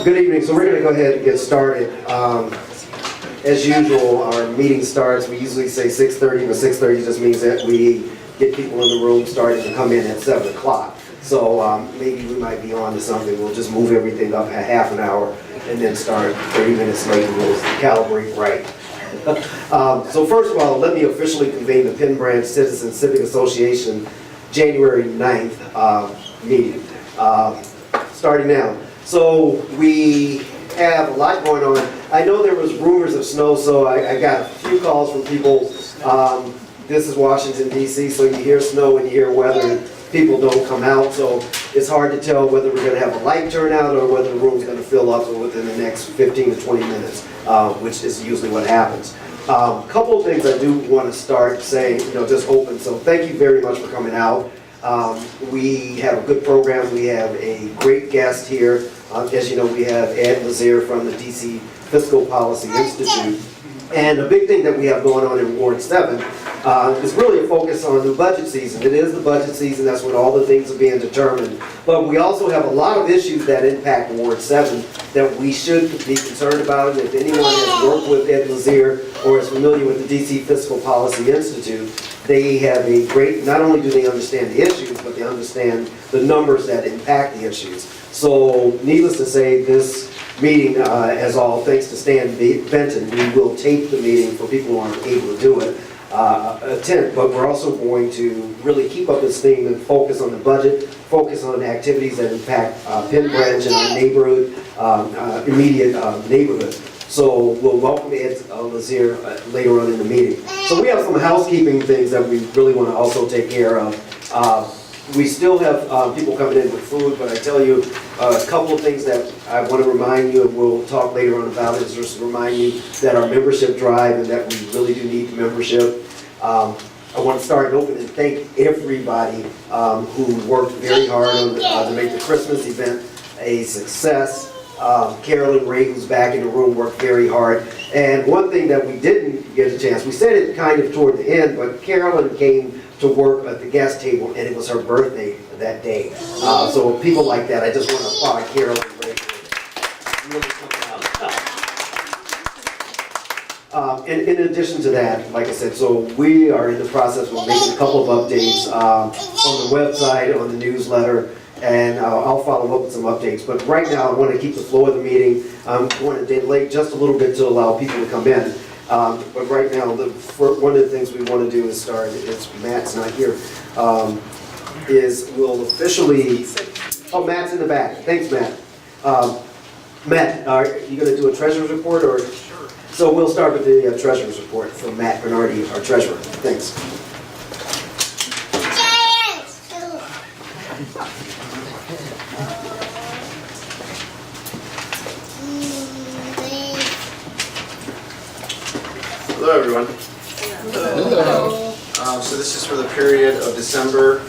Good evening. So we're going to go ahead and get started. As usual, our meeting starts, we usually say 6:30, but 6:30 just means that we get people in the room starting to come in at 7 o'clock. So maybe we might be on to something. We'll just move everything up a half an hour and then start 30 minutes late and we'll calibrate right. So first of all, let me officially convene the Penn Branch Citizen Civic Association January 9th meeting. Starting now. So we have a lot going on. I know there was rumors of snow, so I got a few calls from people. This is Washington, D.C., so you hear snow and you hear weather, and people don't come out, so it's hard to tell whether we're going to have a light turnout or whether the room's going to fill up within the next 15 to 20 minutes, which is usually what happens. A couple of things I do want to start saying, just open, so thank you very much for coming out. We have a good program. We have a great guest here. As you know, we have Ed Lazier from the DC Fiscal Policy Institute. And a big thing that we have going on in Ward 7 is really a focus on the budget season. It is the budget season. That's when all the things are being determined. But we also have a lot of issues that impact Ward 7 that we should be concerned about. And if anyone has worked with Ed Lazier or is familiar with the DC Fiscal Policy Institute, they have a great, not only do they understand the issues, but they understand the numbers that impact the issues. So needless to say, this meeting, as all thanks to Stan Benton, we will tape the meeting for people who aren't able to do it, attend. But we're also going to really keep up this theme and focus on the budget, focus on activities that impact Penn Branch and our neighborhood, immediate neighborhood. So we'll welcome Ed Lazier later on in the meeting. So we have some housekeeping things that we really want to also take care of. We still have people coming in with food, but I tell you a couple of things that I want to remind you, and we'll talk later on about it, is just to remind you that our membership drive and that we really do need the membership. I want to start open and thank everybody who worked very hard to make the Christmas event a success. Carolyn Ray, who's back in the room, worked very hard. And one thing that we didn't get a chance, we said it kind of toward the end, but Carolyn came to work at the guest table, and it was her birthday that day. So people like that, I just want to applaud Carolyn Ray for really coming out. And in addition to that, like I said, so we are in the process of making a couple of updates on the website, on the newsletter, and I'll follow up with some updates. But right now, I want to keep the flow of the meeting. I'm going to delay just a little bit to allow people to come in. But right now, one of the things we want to do is start, Matt's not here, is we'll officially, oh, Matt's in the back. Thanks, Matt. Matt, are you going to do a treasurer's report? Or? Sure. So we'll start with the treasurer's report from Matt Bernardi, our treasurer. Thanks. Hello, everyone. Hello. So this is for the period of December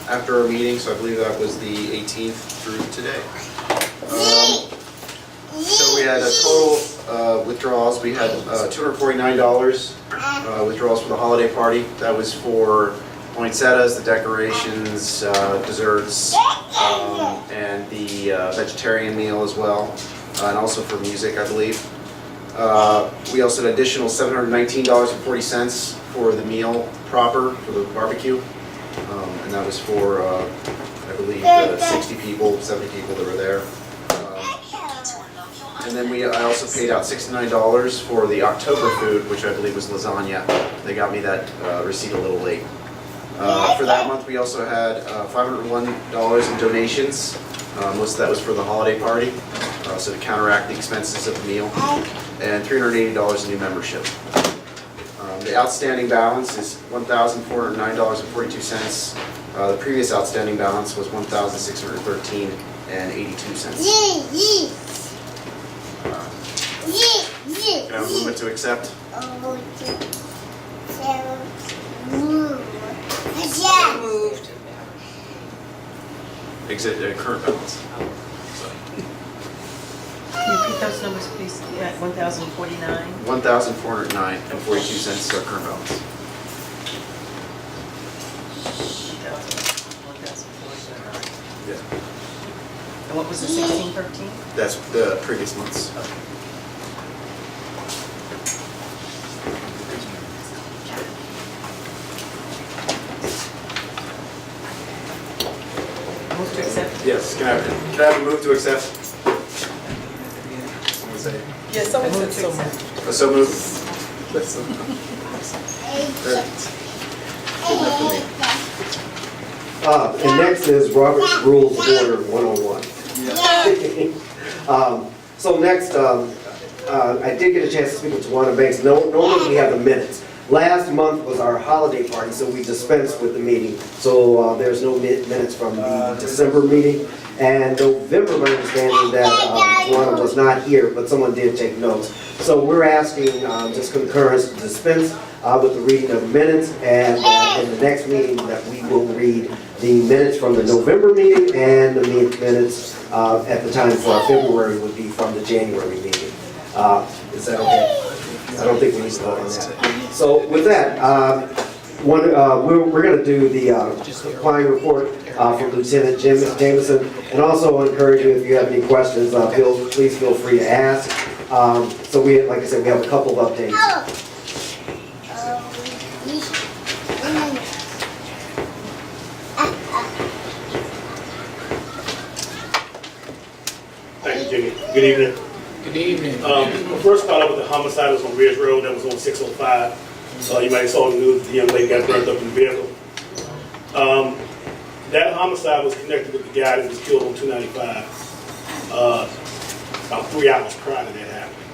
after our meeting, so I believe that was the 18th through today. So we had a total withdrawals. We had $249 withdrawals for the holiday party. That was for poinsettias, the decorations, desserts, and the vegetarian meal as well, and also for music, I believe. We also had additional $719.40 for the meal proper, for the barbecue, and that was for, I believe, 60 people, 70 people that were there. And then I also paid out $69 for the October food, which I believe was lasagna. They got me that receipt a little late. For that month, we also had $501 in donations. Most of that was for the holiday party, so to counteract the expenses of the meal, and $380 in new membership. The outstanding balance is $1,409.42. The previous outstanding balance was $1,613.82. Can I have a movement to accept? Moved. Exit current balance. Can you repeat those numbers, please? Yeah, 1,049. $1,409.42 is our current balance. 1,049. Yeah. And what was the 16, 13? That's the previous months. Move to accept? Yes, can I have a move to accept? Someone say, Yeah, someone Move said to so. accept. so moved. And next is Robert's Rules of Order 101. So next, I did get a chance to speak with Tawana Banks. Normally we have the minutes. Last month was our holiday party, so we dispensed with the meeting. So there's no minutes from the December meeting. And November, my understanding that Tawana was not here, but someone did take notes. So we're asking just concurrence to dispense with the reading of minutes, and in the next meeting that we will read the minutes from the November meeting, and the minutes at the time for our February would be from the January meeting. Is that okay? I don't think we need to vote on that. So with that, we're going to do the flying report from Lieutenant Jameson, and also encourage you, if you have any questions, please feel free to ask. So we, like I said, we have a couple of updates. Thank you, Jimmy. Good evening. Good evening. We'll first start out with the homicide that was on Ridge Road, that was on 605. You might have saw the news, the young lady got burned up in the vehicle. That homicide was connected with the guy that was killed on 295 about 3 hours prior to that happening.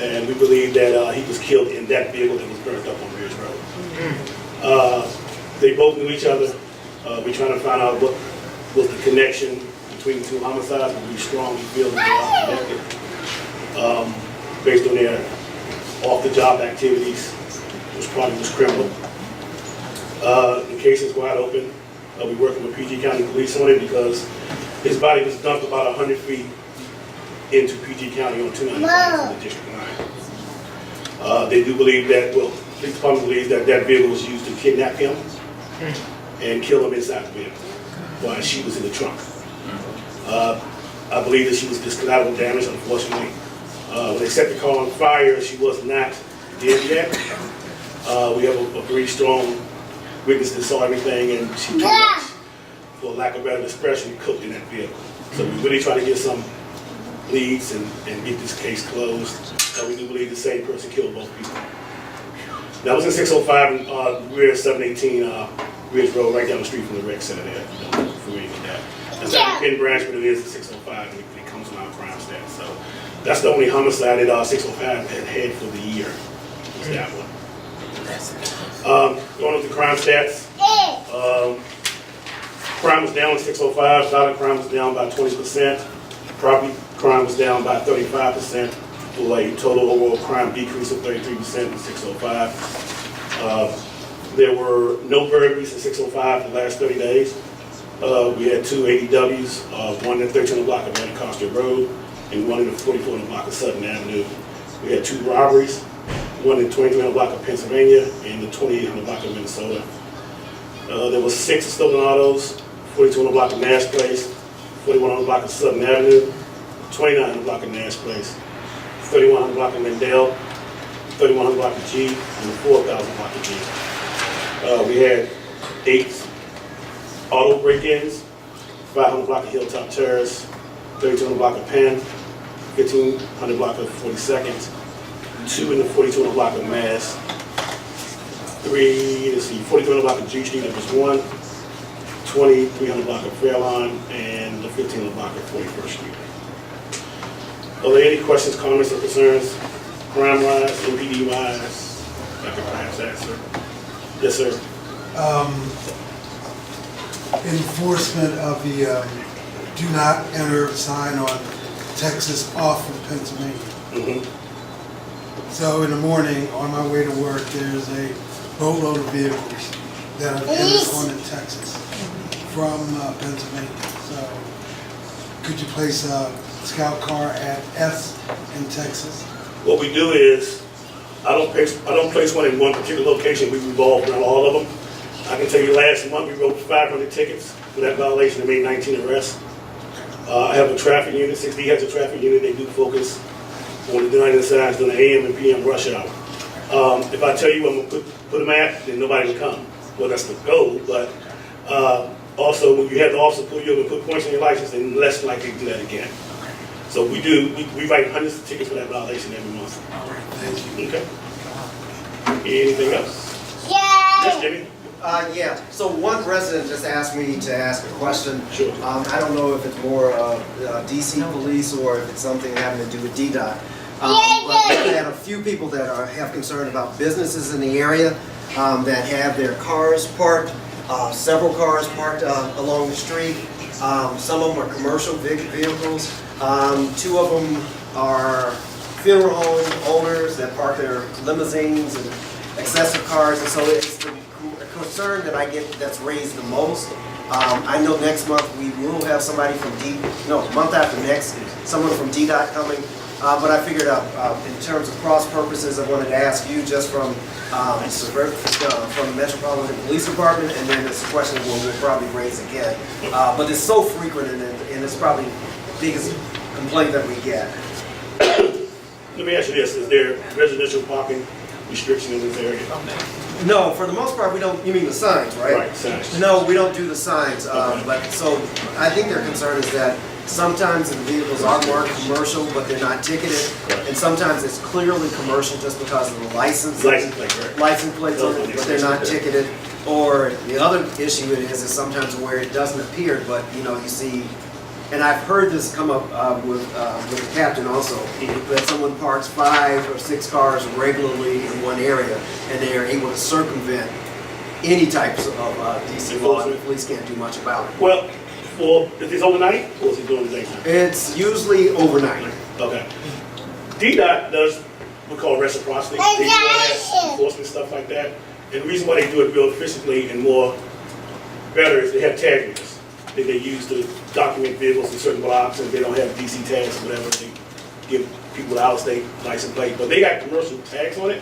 And we believe that he was killed in that vehicle that was burned up on Ridge Road. They both knew each other. We're trying to find out what was the connection between the two homicides, but we strongly feel that they are connected based on their off-the-job activities, which probably was criminal. The case is wide open. We're working with PG County Police on it because his body was dumped about 100 feet into PG County on 295 from the district line. They do believe that, well, the police department believes that that vehicle was used to kidnap him and kill him inside the vehicle while she was in the trunk. I believe that she was just collateral damage, unfortunately. When they set the car on fire, she was not dead yet. We have a very strong witness that saw everything, and she pretty much, for lack of better expression, cooked in that vehicle. So we really try to get some leads and get this case closed. We do believe the same person killed both people. That was in 605 rear 718 Ridge Road, right down the street from the rec center there. Familiar with that. It's not the Penn branch, but it is the 605, and it comes from our crime stat. So that's the only homicide that 605 had for the year. Was that one. Going with the crime stats. Crime was down in 605. Violent crime was down by 20%. Property crime was down by 35%. For a total overall crime decrease of 33% in 605. There were no burglaries in 605 the last 30 days. We had 2 ADWs, one in the 13th block of Anacostia Road and one in the 44th block of Sutton Avenue. We had 2 robberies, one in the 23rd block of Pennsylvania and the 28th block of Minnesota. There was 6 stolen autos, 42nd block of Nash Place, 41st block of Sutton Avenue, 29th block of Nash Place, 3100 block of Mendel, 3100 block of G, and the 4000 block of G. We had 8 auto break-ins, 500 block of Hilltop Terrace, 3200 block of Penn, 1500 block of 42nd, 2 in the 4200 block of Mass, 4200 block of G Street, that was 1, 2300 block of Fairlawn, and the 1500 block of 41st Street. Are there any questions, comments, or concerns, crime-wise, MPD-wise? I could perhaps answer. Yes, sir. Enforcement of the do not enter sign on Texas off of Pennsylvania. So in the morning, on my way to work, there's a boatload of vehicles that have entered onto Texas from Pennsylvania. So could you place a scout car at S in Texas? What we do is, I don't place one in one particular location. We revolve around all of them. I can tell you last month we wrote 500 tickets for that violation and made 19 arrests. I have a traffic unit, 6D has a traffic unit, they do focus on the denying signs during the AM and PM rush hour. If I tell you I'm gonna put them at, then nobody will come. Well, that's the goal, but also when you have the officer pull you over and put points on your license, then less likely to do that again. So we write hundreds of tickets for that violation every month. All right, thank you. Okay. Anything else? Yes, Jimmy? Yeah, so one resident just asked me to ask a question. Sure. I don't know if it's more DC police or if it's something having to do with DDOT. But we've had a few people that have concern about businesses in the area that have their cars parked, several cars parked along the street. Some of them are commercial vehicles. Two of them are funeral home owners that park their limousines and excessive cars, and so it's the concern that I get that's raised the most. I know next month we will have somebody from month after next, someone from DDOT coming. But I figured out, in terms of cross purposes, I wanted to ask you just from the Metropolitan Police Department, and then it's a question we'll probably raise again. But it's so frequent, and it's probably the biggest complaint that we get. Let me ask you this, is there residential parking restriction in this area? No, for the most part, we don't. You mean the signs, right? Right, signs. No, we don't do the signs. Okay. But so I think their concern is that sometimes the vehicles are marked commercial, but they're not ticketed, Right. and sometimes it's clearly commercial just because of the license. License plate, right? License plates on it, but they're not ticketed. Or the other issue it is sometimes where it doesn't appear, but you see, and I've heard this come up with the captain also, that someone parks 5 or 6 cars regularly in one area, and they are able to circumvent any types of DC law, and the police can't do much about it. Well, is this overnight, or is it during the daytime? It's usually overnight. Okay. DDOT does what we call reciprocity. They do all that enforcement stuff like that. And the reason why they do it real efficiently and more better is they have tag readers that they use to document vehicles in certain blocks, and if they don't have DC tags or whatever, they give people the out-of-state license plate. But they got commercial tags on it.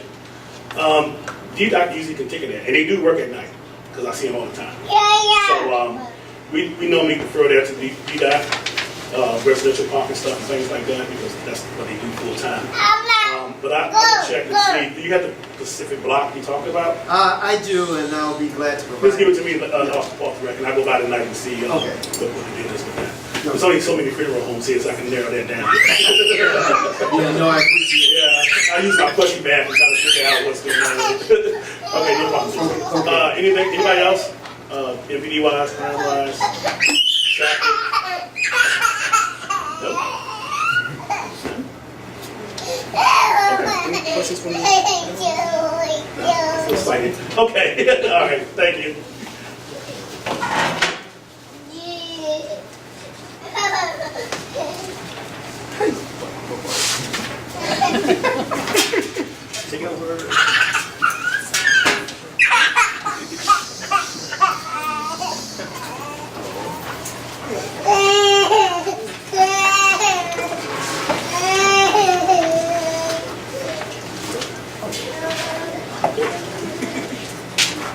DDOT usually can ticket that, and they do work at night because I see them all the time. So we normally refer that to DDOT, residential parking stuff and things like that, because that's what they do full time. But I'll check and see. Do you have the specific block you talking about? I do, and I'll be glad to provide. Just give it to me off the record. I go by tonight and see what the deal is with that. There's only so many funeral homes here, so I can narrow that down. Yeah, no, I appreciate it. Yeah, I use my pussy back and try to figure out what's going on. Okay, no problem. Anybody else? MPD wise, crime wise, traffic? Nope. Okay. Any questions from you? No, excited. Okay. All right. Thank you. Take over.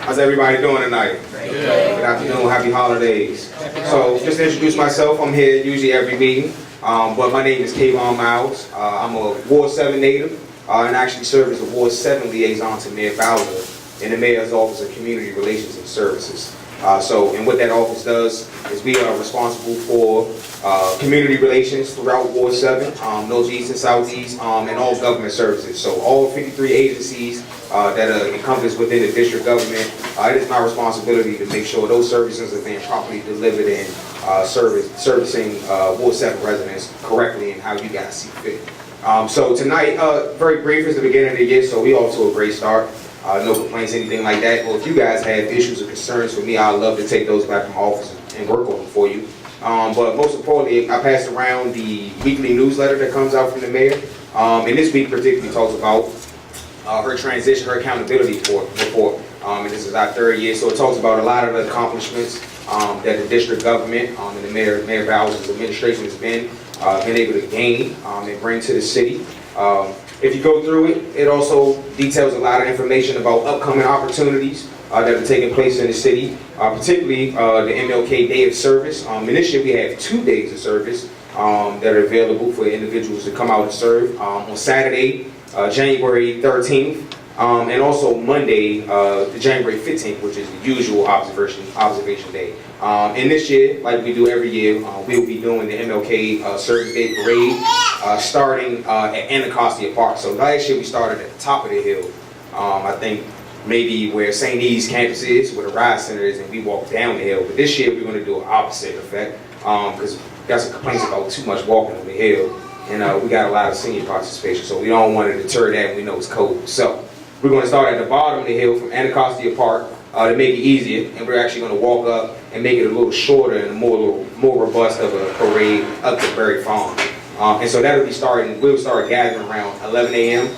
How's everybody doing tonight? Good afternoon, happy holidays. So just to introduce myself, I'm here usually every meeting, but my name is Kayvon Miles. I'm a Ward 7 native and actually serve as a Ward 7 liaison to Mayor Bowser in the Mayor's Office of Community Relations and Services. And what that office does is we are responsible for community relations throughout Ward 7, Northeast and Southeast, and all government services. So all 53 agencies that are encompassed within the district government, it is my responsibility to make sure those services are being properly delivered and servicing Ward 7 residents correctly and how you guys see fit. So tonight, very brief is the beginning of the year, so we off to a great start. No complaints, anything like that. Well, if you guys have issues or concerns for me, I'd love to take those back to my office and work on them for you. But most importantly, I passed around the weekly newsletter that comes out from the mayor. And this week particularly talks about her transition, her accountability report. And this is our 3rd year, so it talks about a lot of the accomplishments that the district government and the Mayor Bowser's administration has been able to gain and bring to the city. If you go through it, it also details a lot of information about upcoming opportunities that are taking place in the city, particularly the MLK Day of Service. And this year we have 2 days of service that are available for individuals to come out and serve. On Saturday, January 13th, and also Monday, January 15th, which is the usual observation day. And this year, like we do every year, we'll be doing the MLK Service Day Parade starting at Anacostia Park. So last year we started at the top of the hill. I think maybe where St. E's campus is, where the Ride Center is, and we walk down the hill. But this year we're going to do an opposite effect because we got some complaints about too much walking on the hill. And we got a lot of senior participation, so we don't want to deter that, and we know it's cold. So we're going to start at the bottom of the hill from Anacostia Park to make it easier, and we're actually going to walk up and make it a little shorter and more robust of a parade up to Berry Farm. And so that'll be starting, we'll start gathering around 11 a.m.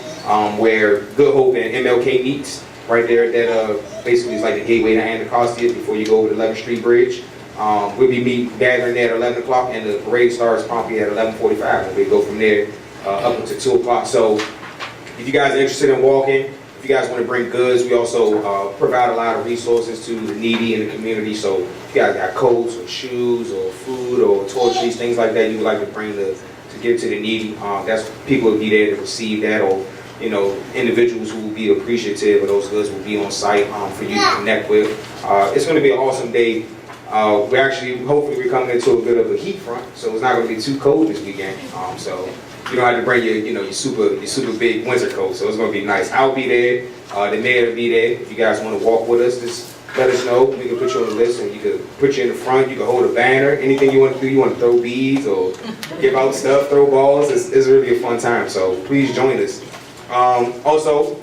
Where Good Hope and MLK meets right there. That basically is like the gateway to Anacostia before you go over the 11th Street Bridge. We'll be gathering there at 11 o'clock, and the parade starts promptly at 11:45, and we go from there up until 2 o'clock. So if you guys are interested in walking, if you guys want to bring goods, we also provide a lot of resources to the needy in the community. So if you guys got coats or shoes or food or toiletries, things like that you would like to bring to give to the needy, that's people will be there to receive that, or individuals who will be appreciative of those goods will be on site for you to connect with. It's going to be an awesome day. Hopefully we're coming into a bit of a heat front, so it's not going to be too cold this weekend. So you don't have to bring your super big winter coat. So it's going to be nice. I'll be there. The mayor will be there. If you guys want to walk with us, just let us know. We can put you on the list, and you can put you in the front. You can hold a banner. Anything you want to do. You want to throw beads or give out stuff, throw balls. It's really a fun time. So please join us. Also,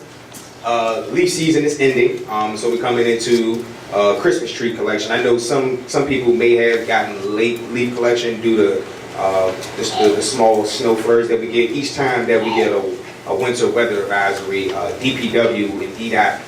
leaf season is ending, so we're coming into Christmas tree collection. I know some people may have gotten late leaf collection due to the small snow flurries that we get each time that we get a winter weather advisory. DPW and DDOT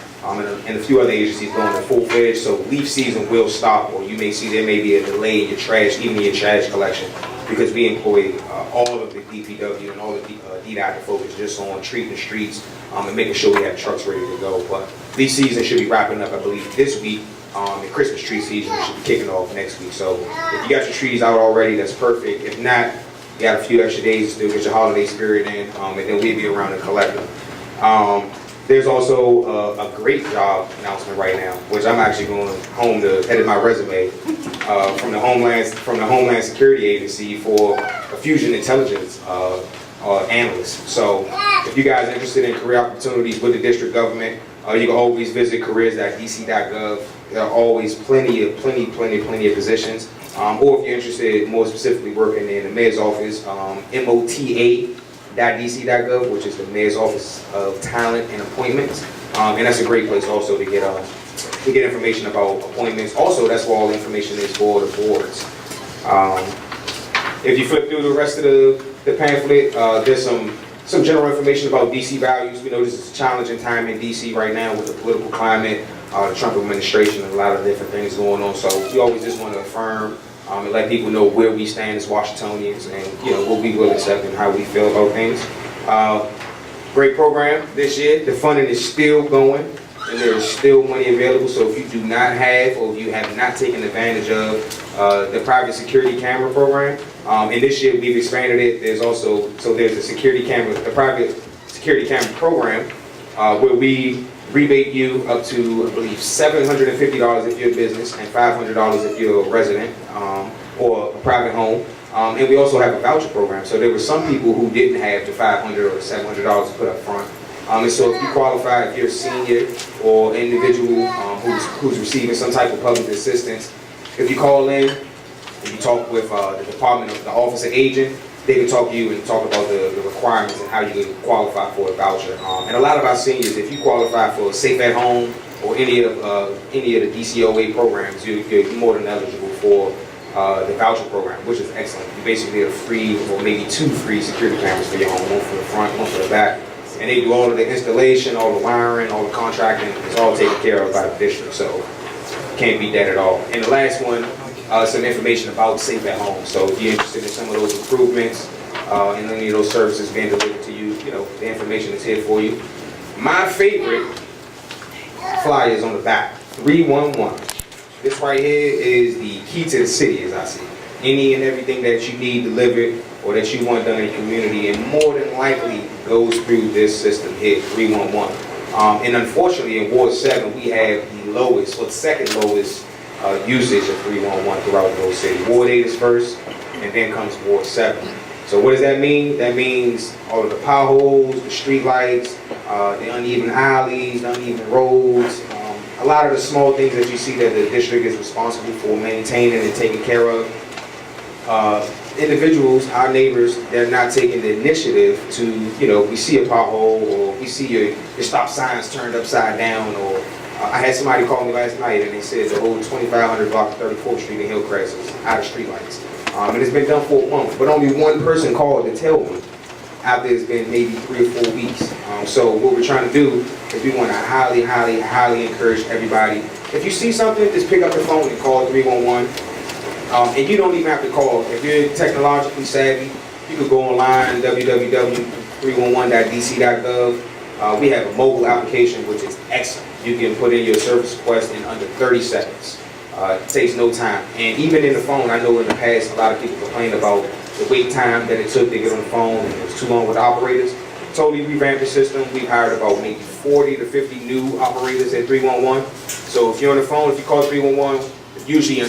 and a few other agencies going to full-fledged, so leaf season will stop, or you may see there may be a delay in your trash, even in your trash collection, because we employ all of the DPW and all of the DDOT to focus just on treating the streets and making sure we have trucks ready to go. But leaf season should be wrapping up, I believe, this week. And Christmas tree season should be kicking off next week. So if you got your trees out already, that's perfect. If not, you got a few extra days to still get your holiday spirit in, and then we'll be around and collect them. There's also a great job announcement right now, which I'm actually going home to edit my resume from the Homeland Security Agency for a fusion intelligence analyst. So if you guys are interested in career opportunities with the district government, you can always visit careers.dc.gov. There are always plenty of positions. Or if you're interested more specifically working in the mayor's office, MOTA.dc.gov, which is the Mayor's Office of Talent and Appointments. And that's a great place also to get information about appointments. Also, that's where all the information is for the boards. If you flip through the rest of the pamphlet, there's some general information about DC values. We know this is a challenging time in DC right now with the political climate, the Trump administration, and a lot of different things going on. So we always just want to affirm and let people know where we stand as Washingtonians, and what we will accept and how we feel about things. Great program this year. The funding is still going, and there is still money available. So if you do not have, or if you have not taken advantage of the private security camera program, and this year we've expanded it. There's a private security camera program where we rebate you up to, I believe, $750 if you're a business and $500 if you're a resident or a private home. And we also have a voucher program. So there were some people who didn't have the $500 or $700 to put up front. And so if you qualify, if you're a senior or individual who's receiving some type of public assistance, if you call in and you talk with the department of the Office of Aging, they can talk to you and talk about the requirements and how you can qualify for a voucher. And a lot of our seniors, if you qualify for Safe at Home or any of the DCOA programs, you're more than eligible for the voucher program, which is excellent. You basically get a free, or maybe 2 free security cameras for your home, one for the front, one for the back. And they do all of the installation, all the wiring, all the contracting. It's all taken care of by the district, so can't beat that at all. And the last one, some information about Safe at Home. So if you're interested in some of those improvements and any of those services being delivered to you, the information is here for you. My favorite flyer is on the back, 311. This right here is the key to the city, as I see. Any and everything that you need delivered or that you want done in the community, and more than likely goes through this system here, 311. And unfortunately, in Ward 7, we have the lowest, or the second lowest usage of 311 throughout the whole city. Ward 8 is first, and then comes Ward 7. So what does that mean? That means all of the potholes, the street lights, the uneven alleys, the uneven roads, a lot of the small things that you see that the district is responsible for maintaining and taking care of. Individuals, our neighbors, they're not taking the initiative to, you know, we see a pothole or we see your stop signs turned upside down, or I had somebody call me last night and they said the whole 2500 block of 34th Street in Hillcrest is out of streetlights. And it's been done for a month, but only one person called to tell me after it's been maybe 3 or 4 weeks. So what we're trying to do is we want to highly encourage everybody. If you see something, just pick up the phone and call 311. And you don't even have to call. If you're technologically savvy, you could go online, www.311.dc.gov. We have a mobile application, which is excellent. You can put in your service request in under 30 seconds. It takes no time. And even in the phone, I know in the past, a lot of people complain about the wait time that it took to get on the phone, and it was too long with operators. Totally revamped the system. We've hired about maybe 40 to 50 new operators at 311. So if you're on the phone, if you call 311, usually in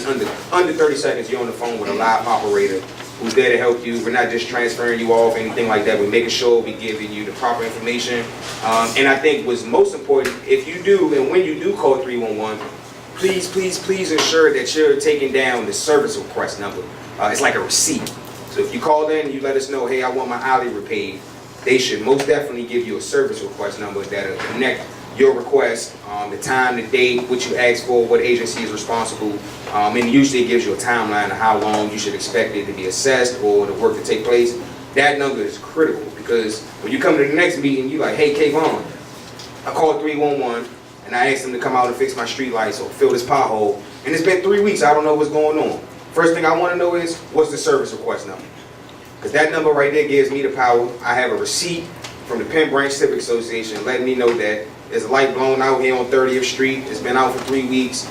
under 30 seconds, you're on the phone with a live operator who's there to help you. We're not just transferring you off, anything like that. We're making sure we're giving you the proper information. And I think what's most important, if you do, and when you do call 311, please ensure that you're taking down the service request number. It's like a receipt. So if you call in and you let us know, hey, I want my alley repaved, they should most definitely give you a service request number that'll connect your request, the time, the date, what you asked for, what agency is responsible, and usually it gives you a timeline of how long you should expect it to be assessed or the work to take place. That number is critical because when you come to the next meeting, you're like, hey, Kayvon, I called 311 and I asked them to come out and fix my street lights or fill this pothole, and it's been 3 weeks, I don't know what's going on. First thing I want to know is, what's the service request number? Because that number right there gives me the power. I have a receipt from the Penn Branch Civic Association letting me know that there's a light blown out here on 30th Street. It's been out for 3 weeks.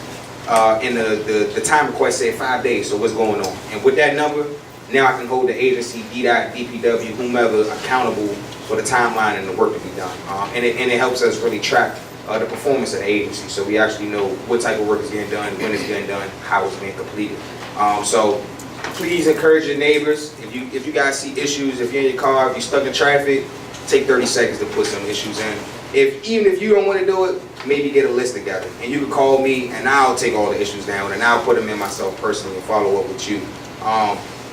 And the time request said 5 days, so what's going on? And with that number, now I can hold the agency, DDOT, DPW, whomever accountable for the timeline and the work to be done. And it helps us really track the performance of the agency, so we actually know what type of work is getting done, when it's getting done, how it's being completed. So please encourage your neighbors. If you guys see issues, if you're in your car, if you're stuck in traffic, take 30 seconds to put some issues in. Even if you don't want to do it, maybe get a list together. And you can call me and I'll take all the issues down and I'll put them in myself personally and follow up with you.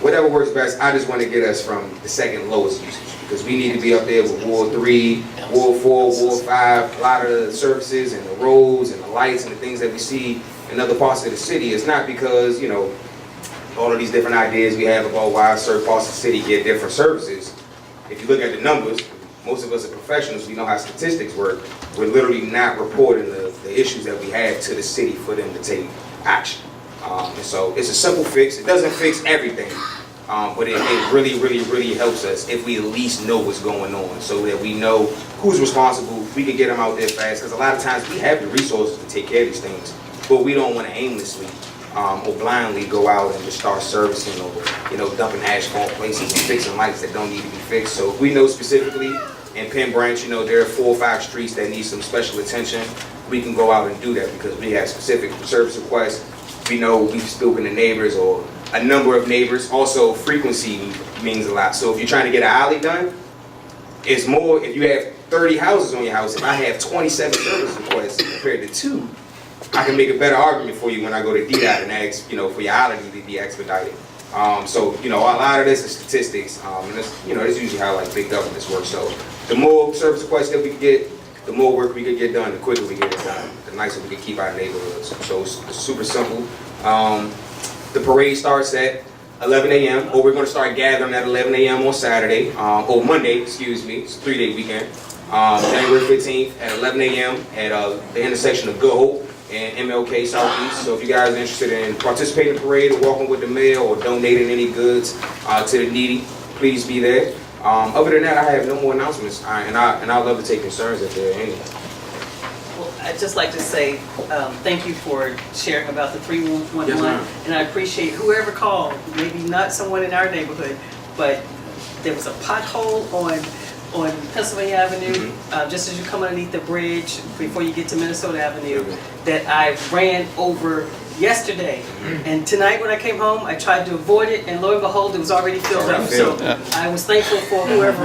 Whatever works best. I just want to get us from the second lowest usage because we need to be up there with Ward 3, Ward 4, Ward 5. A lot of the services and the roads and the lights and the things that we see in other parts of the city. It's not because, you know, all of these different ideas we have about why certain parts of the city get different services. If you look at the numbers, most of us are professionals, we know how statistics work. We're literally not reporting the issues that we have to the city for them to take action. And so it's a simple fix. It doesn't fix everything, but it really helps us if we at least know what's going on so that we know who's responsible. We can get them out there fast because a lot of times we have the resources to take care of these things, but we don't want to aimlessly or blindly go out and just start servicing or, you know, dumping asphalt places and fixing lights that don't need to be fixed. So if we know specifically in Penn Branch, you know, there are 4 or 5 streets that need some special attention, we can go out and do that because we have specific service requests. We know we've spoken to neighbors or a number of neighbors. Also, frequency means a lot. So if you're trying to get an alley done, it's more if you have 30 houses on your house. If I have 27 service requests compared to 2, I can make a better argument for you when I go to DDOT and ask, you know, for your alley to be expedited. So, you know, a lot of this is statistics, and that's, you know, that's usually how like big governments work. So the more service requests that we can get, the more work we can get done, the quicker we get it done, the nicer we can keep our neighborhoods. So it's super simple. The parade starts at 11 a.m. or we're going to start gathering at 11 a.m. on Saturday, or Monday, excuse me. It's a 3-day weekend. January 15th at 11 a.m. at the intersection of Good Hope and MLK Southeast. So if you guys are interested in participating in the parade or walking with the mail or donating any goods to the needy, please be there. Other than that, I have no more announcements, and I'd love to take concerns if there are any. Well, I'd just like to say thank you for sharing about the 311. Yes, ma'am. And I appreciate whoever called, maybe not someone in our neighborhood, but there was a pothole on Pennsylvania Avenue, just as you come underneath the bridge before you get to Minnesota Avenue, that I ran over yesterday. And tonight when I came home, I tried to avoid it, and lo and behold, it was already filled up. So I was thankful for whoever.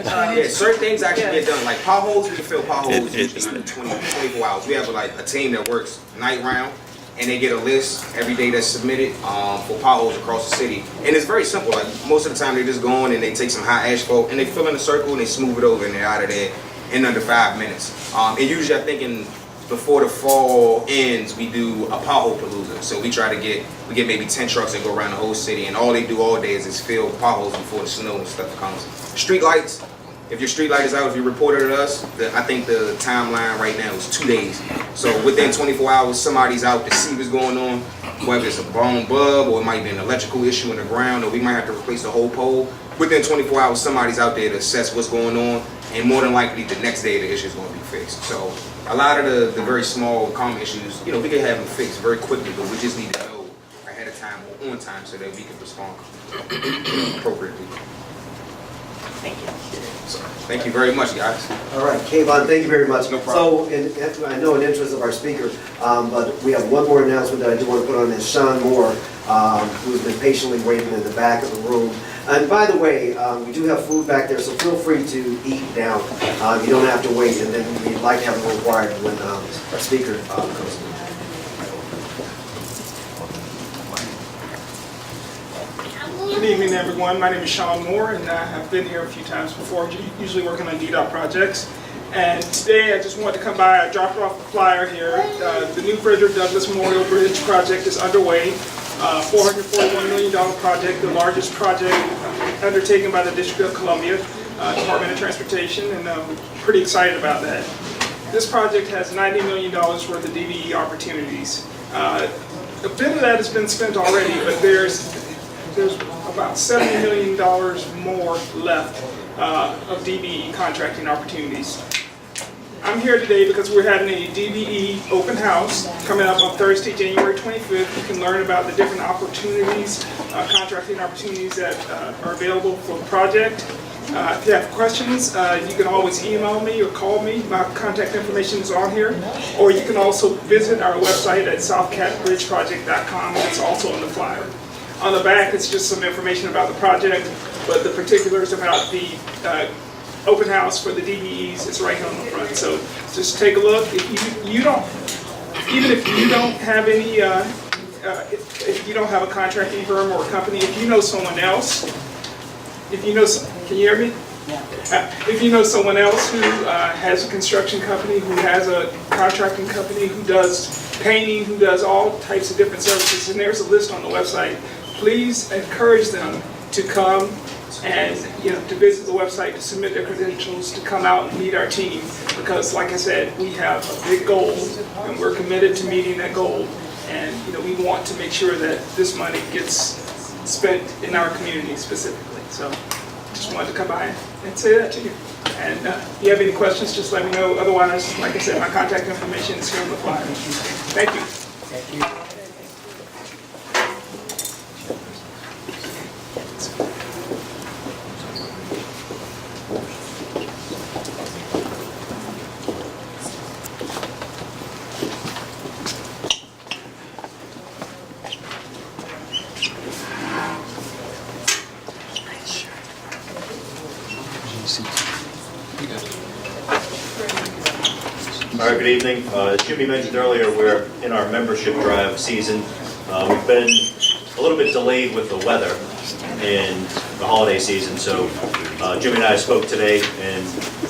Yeah, certain things actually get done. Like potholes, we can fill potholes usually under 24 hours. We have like a team that works night round, and they get a list every day that's submitted for potholes across the city. And it's very simple. Like most of the time, they just go on and they take some hot asphalt and they fill in a circle and they smooth it over and they're out of there in under 5 minutes. And usually, I think before the fall ends, we do a pothole palooza. So we get maybe 10 trucks that go around the whole city, and all they do all day is just fill potholes before the snow and stuff comes. Street lights. If your street light is out, if you report it to us, I think the timeline right now is 2 days. So within 24 hours, somebody's out to see what's going on, whether it's a blown bulb or it might be an electrical issue in the ground, or we might have to replace the whole pole. Within 24 hours, somebody's out there to assess what's going on, and more than likely the next day the issue is going to be fixed. So a lot of the very small common issues, we can have them fixed very quickly, but we just need to know ahead of time or on time so that we can respond appropriately. Thank you. So, thank you very much, guys. All right, Kayvon, thank you very much. No problem. So, I know in interest of our speaker, but we have one more announcement that I do want to put on this. Sean Moore, who's been patiently waiting in the back of the room. And by the way, we do have food back there, so feel free to eat now. You don't have to wait, and then we'd like to have it required when our speaker comes in. Good evening, everyone. My name is Sean Moore, and I've been here a few times before, usually working on DDOT projects. And today I just wanted to come by. I dropped off the flyer here. The new Frederick Douglass Memorial Bridge project is underway. $441 million project, the largest project undertaken by the District of Columbia, Department of Transportation, and I'm pretty excited about that. This project has $90 million worth of DBE opportunities. A bit of that has been spent already, but there's about $70 million more left of DBE contracting opportunities. I'm here today because we're having a DBE open house coming up on Thursday, January 25th. You can learn about the different opportunities, contracting opportunities that are available for the project. If you have questions, you can always email me or call me. My contact information is on here. Or you can also visit our website at southcatbridgeproject.com, and it's also on the flyer. On the back, it's just some information about the project, but the particulars about the open house for the DBEs is right here on the front. So just take a look. If you don't, even if you don't have any, if you don't have a contracting firm or a company, if you know someone else, if you know, can you hear me? If you know someone else who has a construction company, who has a contracting company, who does painting, who does all types of different services, and there's a list on the website, please encourage them to come and to visit the website, to submit their credentials, to come out and meet our team. Because like I said, we have a big goal and we're committed to meeting that goal. And we want to make sure that this money gets spent in our community specifically. So just wanted to come by and say that to you. And if you have any questions, just let me know. Otherwise, like I said, my contact information is here on the flyer. Thank you. Thank you. All right, good evening. As Jimmy mentioned earlier, we're in our membership drive season. We've been a little bit delayed with the weather and the holiday season, so Jimmy and I spoke today, and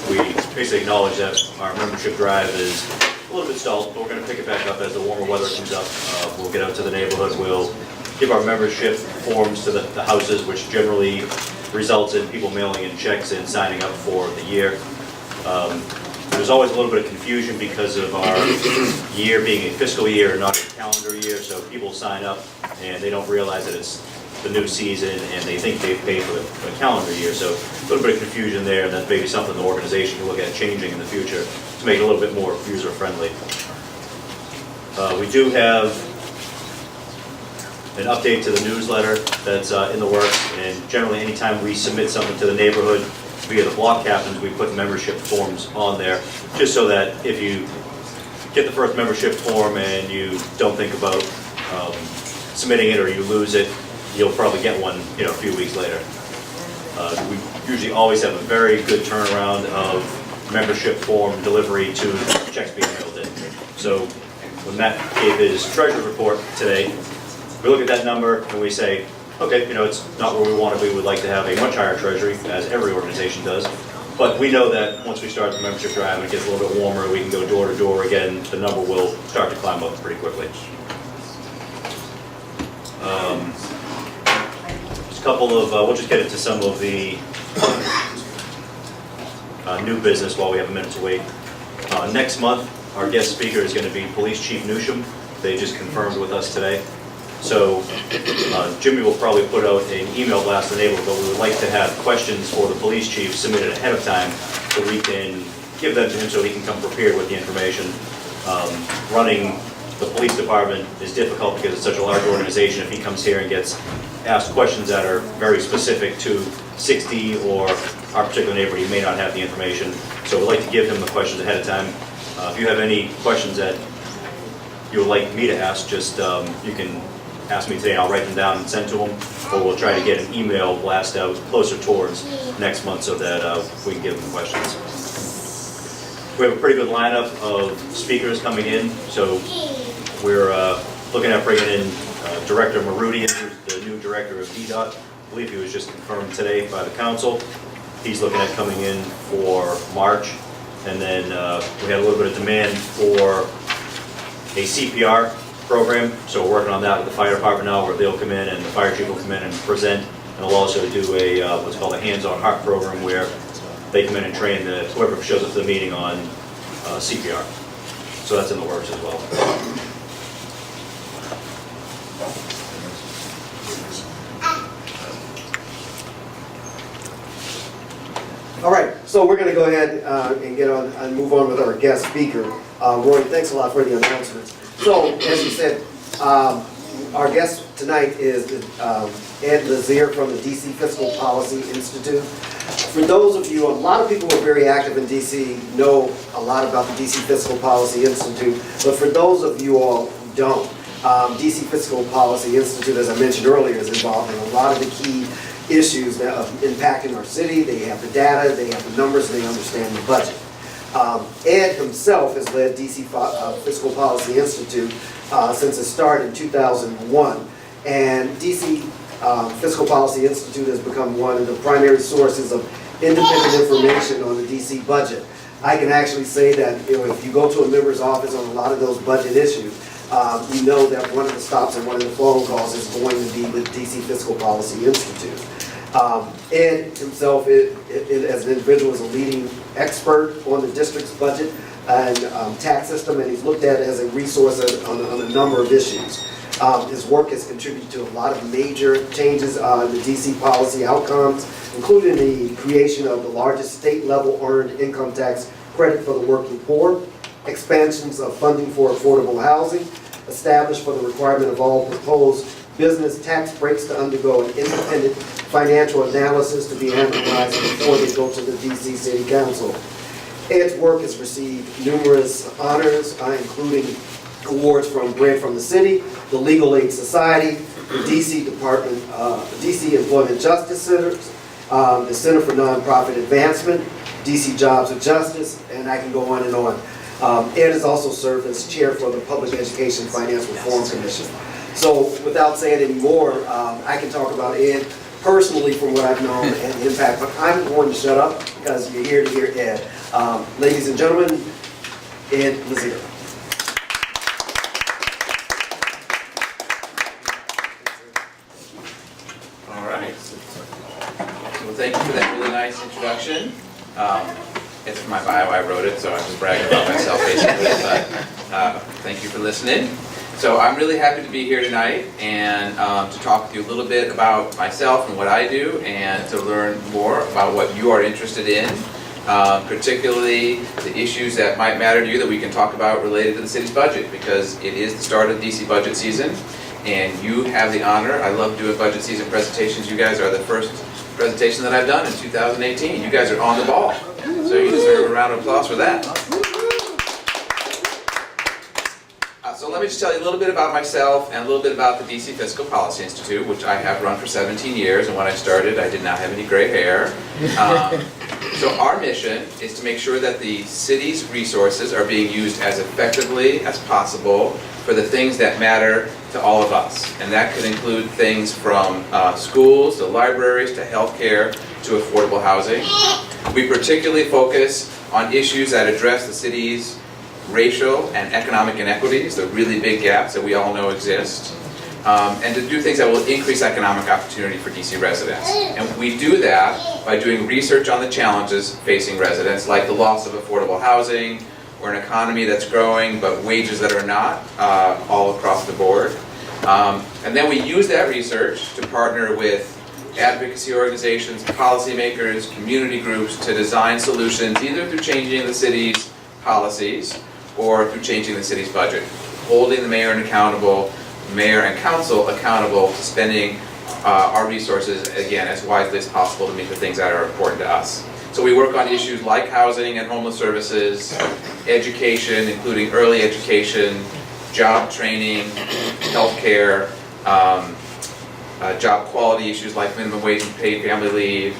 we basically acknowledge that our membership drive is a little bit stalled, but we're going to pick it back up as the warmer weather comes up. We'll get out to the neighborhood. We'll give our membership forms to the houses, which generally results in people mailing in checks and signing up for the year. There's always a little bit of confusion because of our year being a fiscal year and not a calendar year, so people sign up and they don't realize that it's the new season and they think they've paid for the calendar year. So a little bit of confusion there, and that's maybe something the organization can look at changing in the future. to make it a little bit more user-friendly. We do have an update to the newsletter that's in the works, and generally anytime we submit something to the neighborhood via the block captains, we put membership forms on there, just so that if you get the first membership form and you don't think about submitting it or you lose it, you'll probably get one, a few weeks later. We usually always have a very good turnaround of membership form delivery to checks being mailed in. So when Matt gave his treasury report today, we look at that number and we say, okay, it's not where we want to be. We'd like to have a much higher treasury, as every organization does. But we know that once we start the membership drive and it gets a little bit warmer, we can go door to door again, the number will start to climb up pretty quickly. Just a couple of, we'll just get into some of the new business while we have a minute to wait. Next month, our guest speaker is going to be Police Chief Newsham. They just confirmed with us today. So Jimmy will probably put out an email blast to the neighborhood, but we would like to have questions for the police chief submitted ahead of time so we can give them to him so he can come prepared with the information. Running the police department is difficult because it's such a large organization. If he comes here and gets asked questions that are very specific to 60 or our particular neighborhood, he may not have the information. So we'd like to give him the questions ahead of time. If you have any questions that you would like me to ask, just you can ask me today and I'll write them down and send to him, or we'll try to get an email blast out closer towards next month so that we can give them questions. We have a pretty good lineup of speakers coming in, so we're looking at bringing in Director Marudian, who's the new director of DDOT. I believe he was just confirmed today by the council. He's looking at coming in for March, and then we had a little bit of demand for a CPR program, so we're working on that with the fire department now, where they'll come in and the fire chief will come in and present, and we'll also do a what's called a hands-on heart program, where they come in and train whoever shows up to the meeting on CPR. So that's in the works as well. All right, so we're going to go ahead and get on and move on with our guest speaker. Roy, thanks a lot for the announcements. So, as you said, our guest tonight is Ed Lazier from the DC Fiscal Policy Institute. For those of you, a lot of people who are very active in DC know a lot about the DC Fiscal Policy Institute, but for those of you all who don't, DC Fiscal Policy Institute, as I mentioned earlier, is involved in a lot of the key issues that are impacting our city. They have the data, they have the numbers, they understand the budget. Ed himself has led DC Fiscal Policy Institute since its start in 2001, and DC Fiscal Policy Institute has become one of the primary sources of independent information on the DC budget. I can actually say that if you go to a member's office on a lot of those budget issues, you know that one of the stops and one of the phone calls is going to be with DC Fiscal Policy Institute. Ed himself, as an individual, is a leading expert on the district's budget and tax system, and he's looked at it as a resource on a number of issues. His work has contributed to a lot of major changes in the DC policy outcomes, including the creation of the largest state-level earned income tax credit for the working poor, expansions of funding for affordable housing, established for the requirement of all proposed business tax breaks to undergo an independent financial analysis to be analyzed before they go to the DC City Council. Ed's work has received numerous honors, including awards from Bread from the City, the Legal Aid Society, the DC Department, DC Employment Justice Centers, the Center for Nonprofit Advancement, DC Jobs of Justice, and I can go on and on. Ed has also served as chair for the Public Education Finance Reform Commission. So without saying any more, I can talk about Ed personally from what I've known and the impact, but I'm going to shut up because you're here to hear Ed. Ladies and gentlemen, Ed Lazier. All right. So thank you for that really nice introduction. It's for my bio, I wrote it, so I'm just bragging about myself basically, but thank you for listening. So I'm really happy to be here tonight and to talk with you a little bit about myself and what I do, and to learn more about what you are interested in particularly the issues that might matter to you that we can talk about related to the city's budget, because it is the start of DC budget season, and you have the honor. I love doing budget season presentations. You guys are the first presentation that I've done in 2018. You guys are on the ball, so you deserve a round of applause for that. So let me just tell you a little bit about myself and a little bit about the DC Fiscal Policy Institute, which I have run for 17 years, and when I started, I did not have any gray hair. So our mission is to make sure that the city's resources are being used as effectively as possible for the things that matter to all of us. And that could include things from schools, to libraries, to healthcare, to affordable housing. We particularly focus on issues that address the city's racial and economic inequities, the really big gaps that we all know exist, and to do things that will increase economic opportunity for DC residents. And we do that by doing research on the challenges facing residents, like the loss of affordable housing, or an economy that's growing but wages that are not, all across the board. And then we use that research to partner with advocacy organizations, policymakers, community groups to design solutions, either through changing the city's policies or through changing the city's budget, holding the mayor and council accountable to spending our resources, again, as wisely as possible to meet the things that are important to us. So we work on issues like housing and homeless services, education, including early education, job training, healthcare, job quality issues like minimum wage and paid family leave.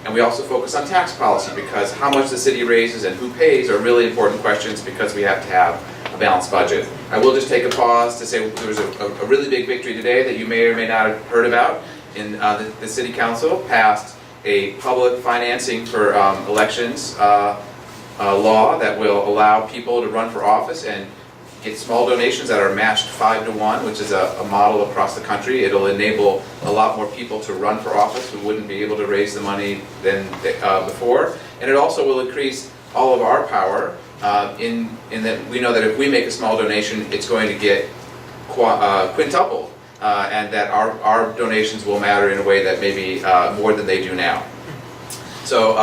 And we also focus on tax policy, because how much the city raises and who pays are really important questions, because we have to have a balanced budget. I will just take a pause to say there was a really big victory today that you may or may not have heard about. In the City Council passed a public financing for elections law that will allow people to run for office and get small donations that are matched 5-to-1, which is a model across the country. It'll enable a lot more people to run for office who wouldn't be able to raise the money than before. And it also will increase all of our power in that we know that if we make a small donation, it's going to get quintupled, and that our donations will matter in a way that maybe more than they do now. So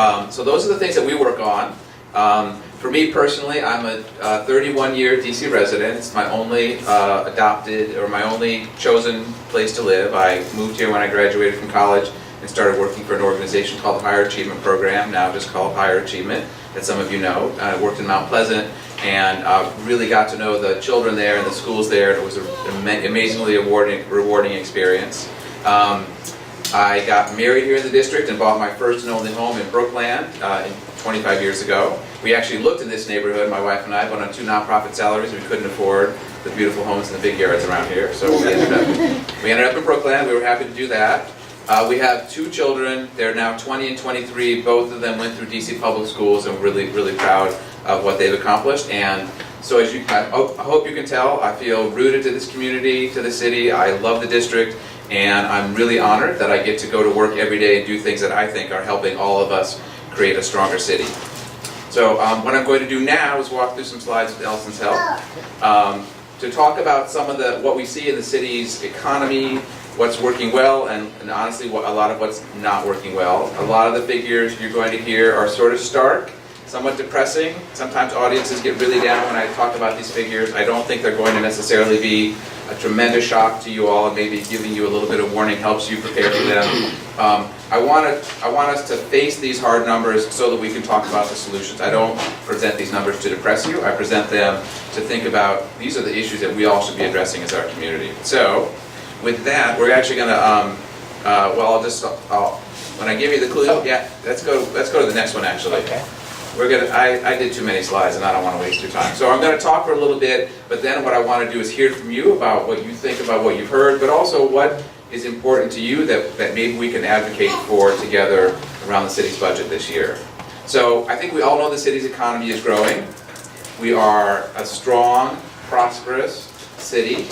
those are the things that we work on. For me personally, I'm a 31-year DC resident. It's my only adopted, or my only chosen place to live. I moved here when I graduated from college and started working for an organization called the Higher Achievement Program, now just called Higher Achievement, that some of you know. I worked in Mount Pleasant and really got to know the children there and the schools there, and it was an amazingly rewarding experience. I got married here in the district and bought my first and only home in Brookland 25 years ago. We actually looked in this neighborhood, my wife and I, but on 2 nonprofit salaries. We couldn't afford the beautiful homes and the big yards around here, so we ended up in Brookland. We were happy to do that. We have 2 children. They're now 20 and 23. Both of them went through DC public schools, and we're really, really proud of what they've accomplished. And so as I hope you can tell, I feel rooted to this community, to the city. I love the district, and I'm really honored that I get to go to work every day and do things that I think are helping all of us create a stronger city. So what I'm going to do now is walk through some slides with Ellison's help to talk about some of what we see in the city's economy, what's working well, and honestly a lot of what's not working well. A lot of the figures you're going to hear are sort of stark, somewhat depressing. Sometimes audiences get really down when I talk about these figures. I don't think they're going to necessarily be a tremendous shock to you all, and maybe giving you a little bit of warning helps you prepare for them. I want us to face these hard numbers so that we can talk about the solutions. I don't present these numbers to depress you. I present them to think about these are the issues that we all should be addressing as our community. So with that, we're actually going to, when I give you the clue, yeah, let's go to the next one actually. Okay. I did too many slides and I don't want to waste your time. So I'm going to talk for a little bit, but then what I want to do is hear from you about what you think about what you've heard, but also what is important to you that maybe we can advocate for together around the city's budget this year. So I think we all know the city's economy is growing. We are a strong, prosperous city,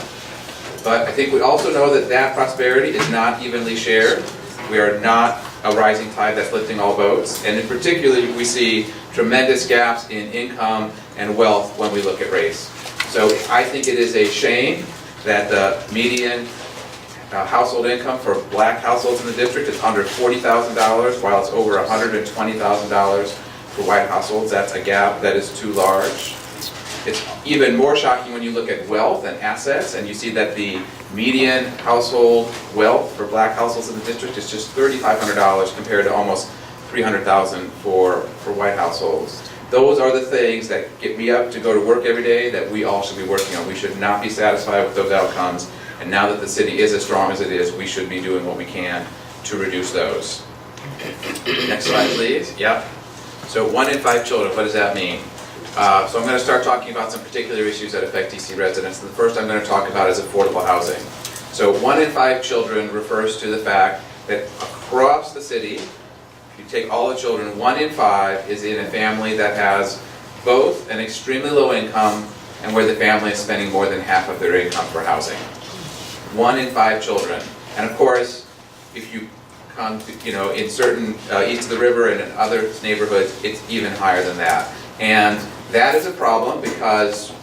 but I think we also know that that prosperity is not evenly shared. We are not a rising tide that's lifting all boats, and in particular we see tremendous gaps in income and wealth when we look at race. So I think it is a shame that the median household income for black households in the district is under $40,000, while it's over $120,000 for white households. That's a gap that is too large. It's even more shocking when you look at wealth and assets, and you see that the median household wealth for black households in the district is just $3,500 compared to almost $300,000 for white households. Those are the things that get me up to go to work every day that we all should be working on. We should not be satisfied with those outcomes. And now that the city is as strong as it is, we should be doing what we can to reduce those. Next slide, please. Yep. So 1 in 5 children, what does that mean? So I'm going to start talking about some particular issues that affect DC residents. And the first I'm going to talk about is affordable housing. So 1 in 5 children refers to the fact that across the city, if you take all the children, 1 in 5 is in a family that has both an extremely low income and where the family is spending more than half of their income for housing. 1 in 5 children. And of course, if you come to, in certain east of the river and in other neighborhoods, it's even higher than that. And that is a problem because,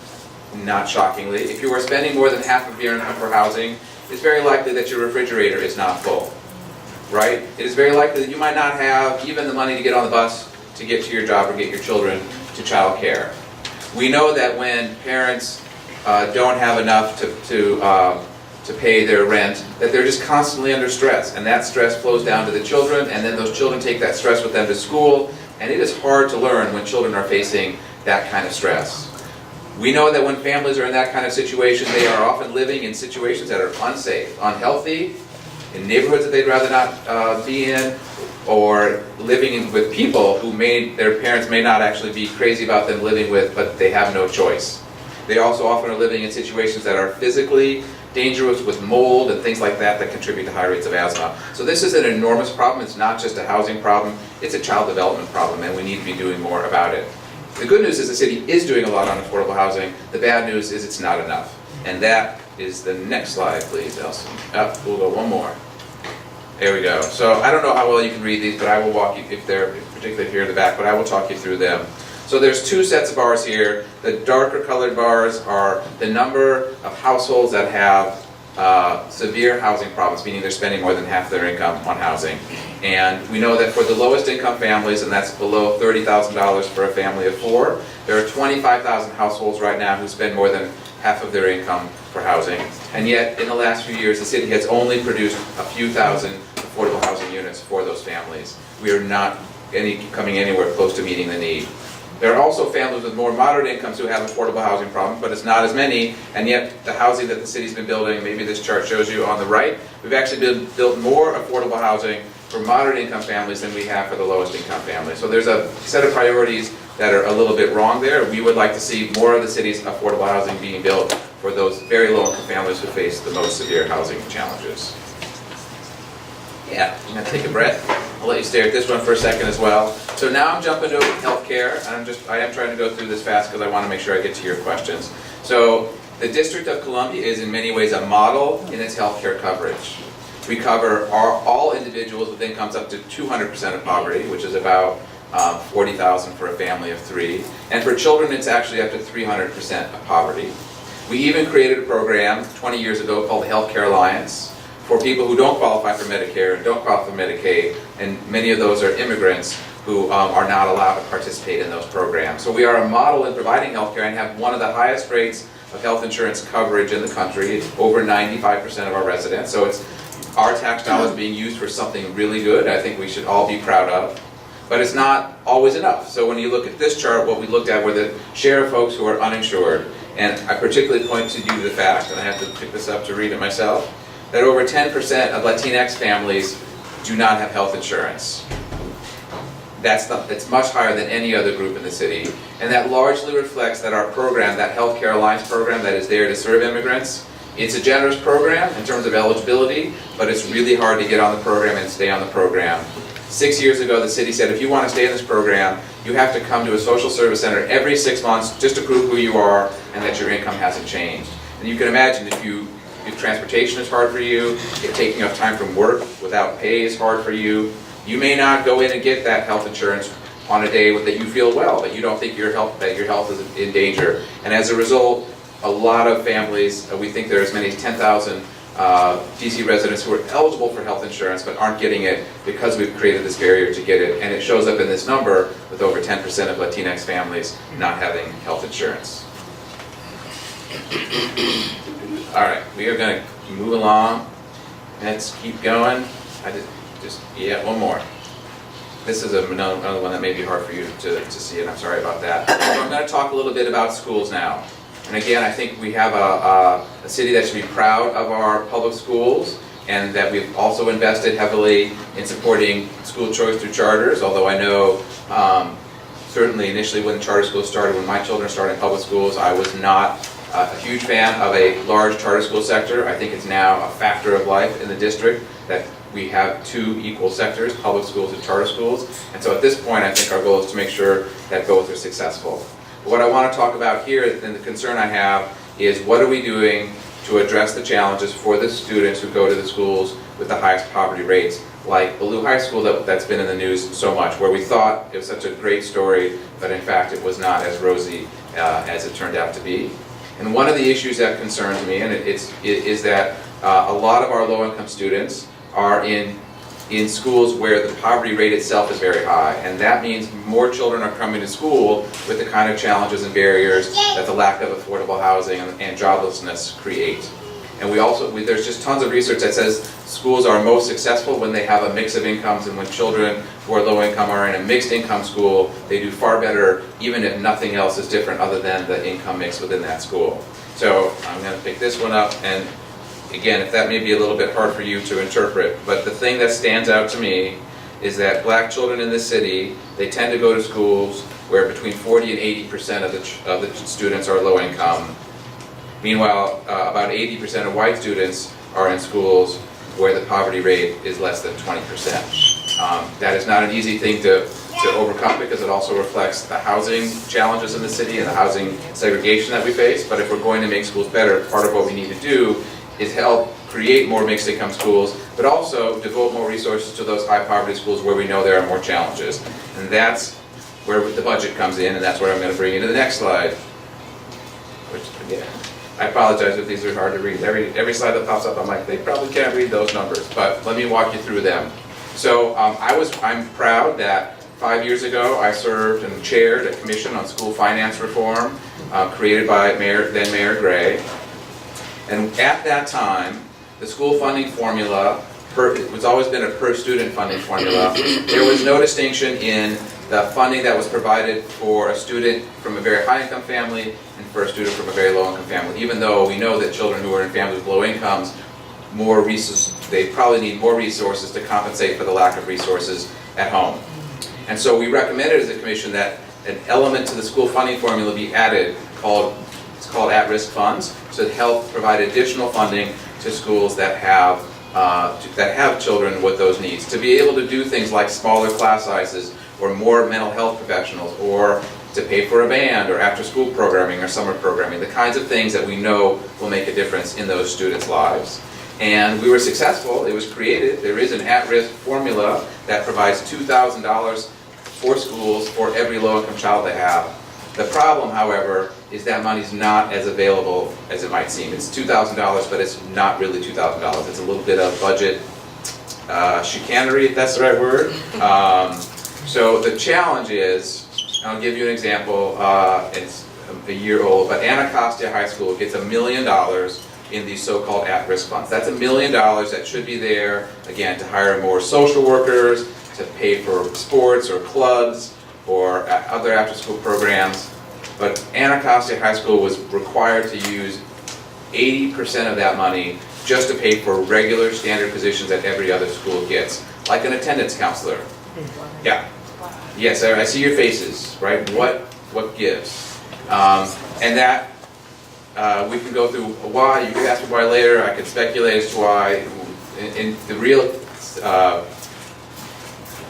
not shockingly, if you are spending more than half of your income for housing, it's very likely that your refrigerator is not full, right? It is very likely that you might not have even the money to get on the bus to get to your job or get your children to child care. We know that when parents don't have enough to pay their rent, that they're just constantly under stress, and that stress flows down to the children, and then those children take that stress with them to school, and it is hard to learn when children are facing that kind of stress. We know that when families are in that kind of situation, they are often living in situations that are unsafe, unhealthy, in neighborhoods that they'd rather not be in, or living with people who their parents may not actually be crazy about them living with, but they have no choice. They also often are living in situations that are physically dangerous with mold and things like that that contribute to high rates of asthma. So this is an enormous problem. It's not just a housing problem, it's a child development problem, and we need to be doing more about it. The good news is the city is doing a lot on affordable housing. The bad news is it's not enough. And that is the next slide, please, Elson. We'll go one more. There we go. So I don't know how well you can read these, but I will walk you, particularly if you're in the back, but I will talk you through them. So there's 2 sets of bars here. The darker colored bars are the number of households that have severe housing problems, meaning they're spending more than half their income on housing. And we know that for the lowest income families, and that's below $30,000 for a family of 4, there are 25,000 households right now who spend more than half of their income for housing. And yet, in the last few years, the city has only produced a few thousand affordable housing units for those families. We are not coming anywhere close to meeting the need. There are also families with more moderate incomes who have affordable housing problems, but it's not as many, and yet the housing that the city's been building, maybe this chart shows you on the right, we've actually built more affordable housing for moderate income families than we have for the lowest income families. So there's a set of priorities that are a little bit wrong there. We would like to see more of the city's affordable housing being built for those very low income families who face the most severe housing challenges. Yeah, I'm gonna take a breath. I'll let you stare at this one for a second as well. So now I'm jumping to healthcare, and I am trying to go through this fast because I want to make sure I get to your questions. So the District of Columbia is in many ways a model in its healthcare coverage. We cover all individuals with incomes up to 200% of poverty, which is about $40,000 for a family of 3. And for children, it's actually up to 300% of poverty. We even created a program 20 years ago called the Healthcare Alliance for people who don't qualify for Medicare and don't qualify for Medicaid, and many of those are immigrants who are not allowed to participate in those programs. So we are a model in providing healthcare and have one of the highest rates of health insurance coverage in the country. It's over 95% of our residents. So it's our tax dollars being used for something really good. I think we should all be proud of. But it's not always enough. So when you look at this chart, what we looked at were the share of folks who are uninsured. And I particularly point to you the fact, and I have to pick this up to read it myself, that over 10% of Latinx families do not have health insurance. It's much higher than any other group in the city. And that largely reflects that our program, that Healthcare Alliance program that is there to serve immigrants, it's a generous program in terms of eligibility, but it's really hard to get on the program and stay on the program. 6 years ago, the city said, if you want to stay in this program, you have to come to a social service center every 6 months just to prove who you are and that your income hasn't changed. And you can imagine if transportation is hard for you, if taking off time from work without pay is hard for you, you may not go in and get that health insurance on a day that you feel well, but you don't think your health is in danger. And as a result, a lot of families, we think there are as many as 10,000 DC residents who are eligible for health insurance but aren't getting it because we've created this barrier to get it. And it shows up in this number with over 10% of Latinx families not having health insurance. All right, we are going to move along. Let's keep going. Yeah, one more. This is another one that may be hard for you to see, and I'm sorry about that. So I'm going to talk a little bit about schools now. And again, I think we have a city that should be proud of our public schools, and that we've also invested heavily in supporting school choice through charters, although I know certainly initially when charter schools started, when my children started in public schools, I was not a huge fan of a large charter school sector. I think it's now a factor of life in the district that we have two equal sectors, public schools and charter schools. And so at this point, I think our goal is to make sure that both are successful. But what I want to talk about here, and the concern I have, is what are we doing to address the challenges for the students who go to the schools with the highest poverty rates, like Ballou High School that's been in the news so much, where we thought it was such a great story, but in fact it was not as rosy as it turned out to be. And one of the issues that concerns me, and is that a lot of our low-income students are in schools where the poverty rate itself is very high, and that means more children are coming to school with the kind of challenges and barriers that the lack of affordable housing and joblessness create. And there's just tons of research that says schools are most successful when they have a mix of incomes, and when children who are low income are in a mixed income school, they do far better even if nothing else is different other than the income mix within that school. So I'm going to pick this one up, and again, if that may be a little bit hard for you to interpret, but the thing that stands out to me is that black children in this city, they tend to go to schools where between 40 and 80% of the students are low income. Meanwhile, about 80% of white students are in schools where the poverty rate is less than 20%. That is not an easy thing to overcome, because it also reflects the housing challenges in the city and the housing segregation that we face. But if we're going to make schools better, part of what we need to do is help create more mixed income schools, but also devote more resources to those high poverty schools where we know there are more challenges. And that's where the budget comes in, and that's where I'm going to bring you to the next slide. Which, yeah, I apologize if these are hard to read. Every slide that pops up, I'm like, they probably can't read those numbers, but let me walk you through them. So I'm proud that 5 years ago I served and chaired a commission on school finance reform created by then Mayor Gray. And at that time, the school funding formula, it's always been a per student funding formula. There was no distinction in the funding that was provided for a student from a very high income family and for a student from a very low income family, even though we know that children who are in families with low incomes, they probably need more resources to compensate for the lack of resources at home. And so we recommended as a commission that an element to the school funding formula be added it's called at-risk funds, to help provide additional funding to schools that have children with those needs, to be able to do things like smaller class sizes or more mental health professionals, or to pay for a band or after-school programming or summer programming, the kinds of things that we know will make a difference in those students' lives. And we were successful. It was created. There is an at-risk formula that provides $2,000 for schools for every low-income child they have. The problem, however, is that money's not as available as it might seem. It's $2,000, but it's not really $2,000. It's a little bit of budget chicanery, if that's the right word. So the challenge is, I'll give you an example. It's a year old, but Anacostia High School gets $1 million in these so-called at-risk funds. That's $1 million that should be there, again, to hire more social workers, to pay for sports or clubs or other after-school programs. But Anacostia High School was required to use 80% of that money just to pay for regular standard positions that every other school gets, like an attendance counselor. Yeah. Yes, I see your faces, right? What gives? And that, we can go through why. You can ask me why later. I can speculate as to why. In the real,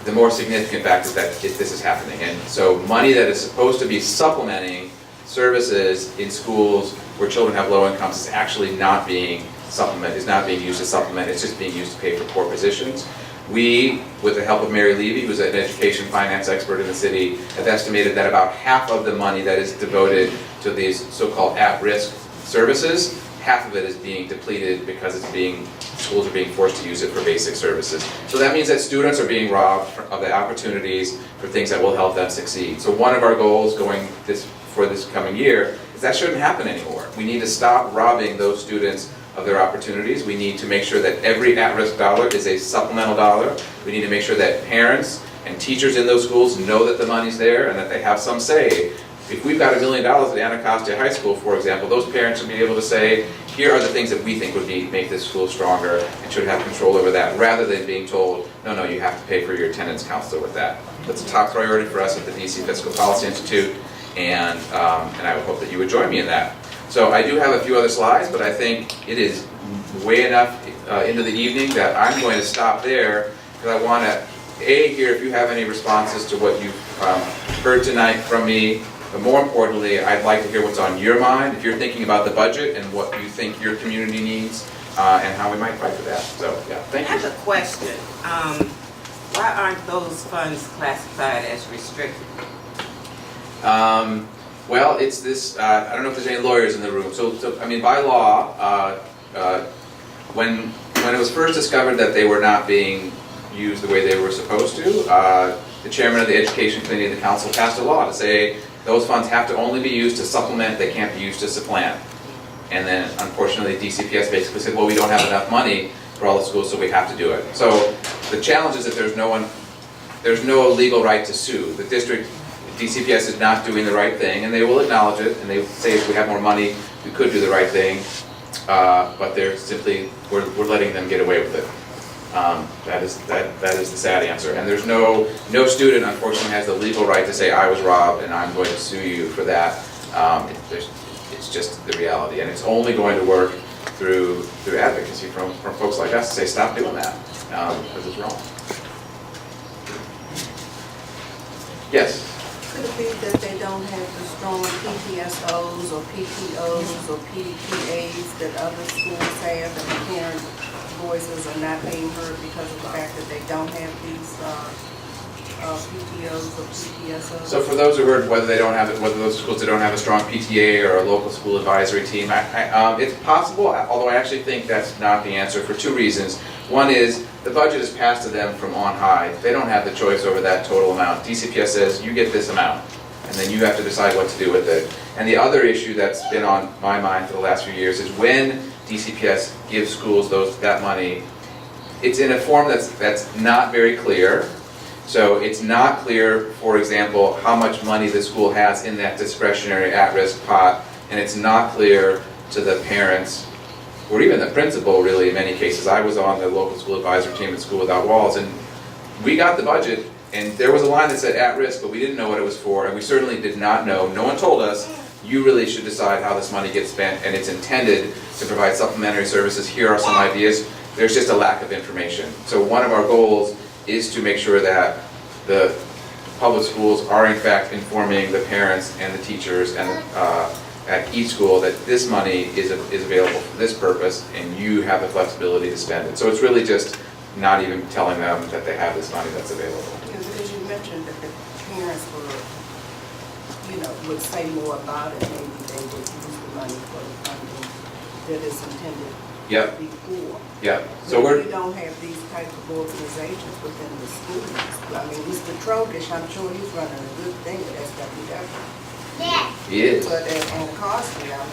the more significant fact is that this is happening. And so money that is supposed to be supplementing services in schools where children have low incomes is actually not being used to supplement. It's just being used to pay for poor positions. We, with the help of Mary Levy, who's an education finance expert in the city, have estimated that about half of the money that is devoted to these so-called at-risk services half of it is being depleted because schools are being forced to use it for basic services. So that means that students are being robbed of the opportunities for things that will help them succeed. So one of our goals for this coming year is that shouldn't happen anymore. We need to stop robbing those students of their opportunities. We need to make sure that every at-risk dollar is a supplemental dollar. We need to make sure that parents and teachers in those schools know that the money's there and that they have some say. If we've got $1 million at Anacostia High School, for example, those parents should be able to say, here are the things that we think would make this school stronger, and should have control over that, rather than being told, no, you have to pay for your attendance counselor with that. That's a top priority for us at the DC Fiscal Policy Institute, and I would hope that you would join me in that. So I do have a few other slides, but I think it is way enough into the evening that I'm going to stop there, because I want to, hear if you have any responses to what you've heard tonight from me. But more importantly, I'd like to hear what's on your mind, if you're thinking about the budget and what you think your community needs, and how we might fight for that. So, yeah, thank I you. have a question. Why aren't those funds classified as restricted? Well, it's this, I don't know if there's any lawyers in the room. So I mean, by law, when it was first discovered that they were not being used the way they were supposed to, the chairman of the Education Committee of the Council passed a law to say those funds have to only be used to supplement, they can't be used to supplant. And then, unfortunately, DCPS basically said, well, we don't have enough money for all the schools, so we have to do it. So the challenge is that there's no legal right to sue. The district, DCPS is not doing the right thing, and they will acknowledge it, and they say if we have more money, we could do the right thing, but they're simply, we're letting them get away with it. That is the sad answer. And there's no student, unfortunately, has the legal right to say, I was robbed and I'm going to sue you for that. It's just the reality. And it's only going to work through advocacy from folks like us to say, stop doing that, because it's wrong. Yes? Could it be that they don't have the strong PTSOs or PTOs or PTAs that other schools have, and the parent voices are not being heard because of the fact that they don't have these PTOs or PTSOs? So for those who heard whether those schools that don't have a strong PTA or a local school advisory team, it's possible, although I actually think that's not the answer for two reasons. One is the budget is passed to them from on high. They don't have the choice over that total amount. DCPS says you get this amount, and then you have to decide what to do with it. And the other issue that's been on my mind for the last few years is when DCPS gives schools that money, it's in a form that's not very clear. So it's not clear, for example, how much money the school has in that discretionary at-risk pot, and it's not clear to the parents, or even the principal really in many cases. I was on the local school advisory team at School Without Walls, and we got the budget, and there was a line that said at-risk, but we didn't know what it was for, and we certainly did not know. No one told us, you really should decide how this money gets spent, and it's intended to provide supplementary services. Here are some ideas. There's just a lack of information. So one of our goals is to make sure that the public schools are in fact informing the parents and the teachers and at each school that this money is available for this purpose, and you have the flexibility to spend it. So it's really just not even telling them that they have this money that's available. Because you mentioned that the parents would say more about it, maybe they would use the money for the funding that is intended Yep. before. Yeah. So When you don't have these type of organizations within the schools. I mean, Mr. Trogish, I'm sure he's running a good thing at SWW. He is. But at Anacostia, I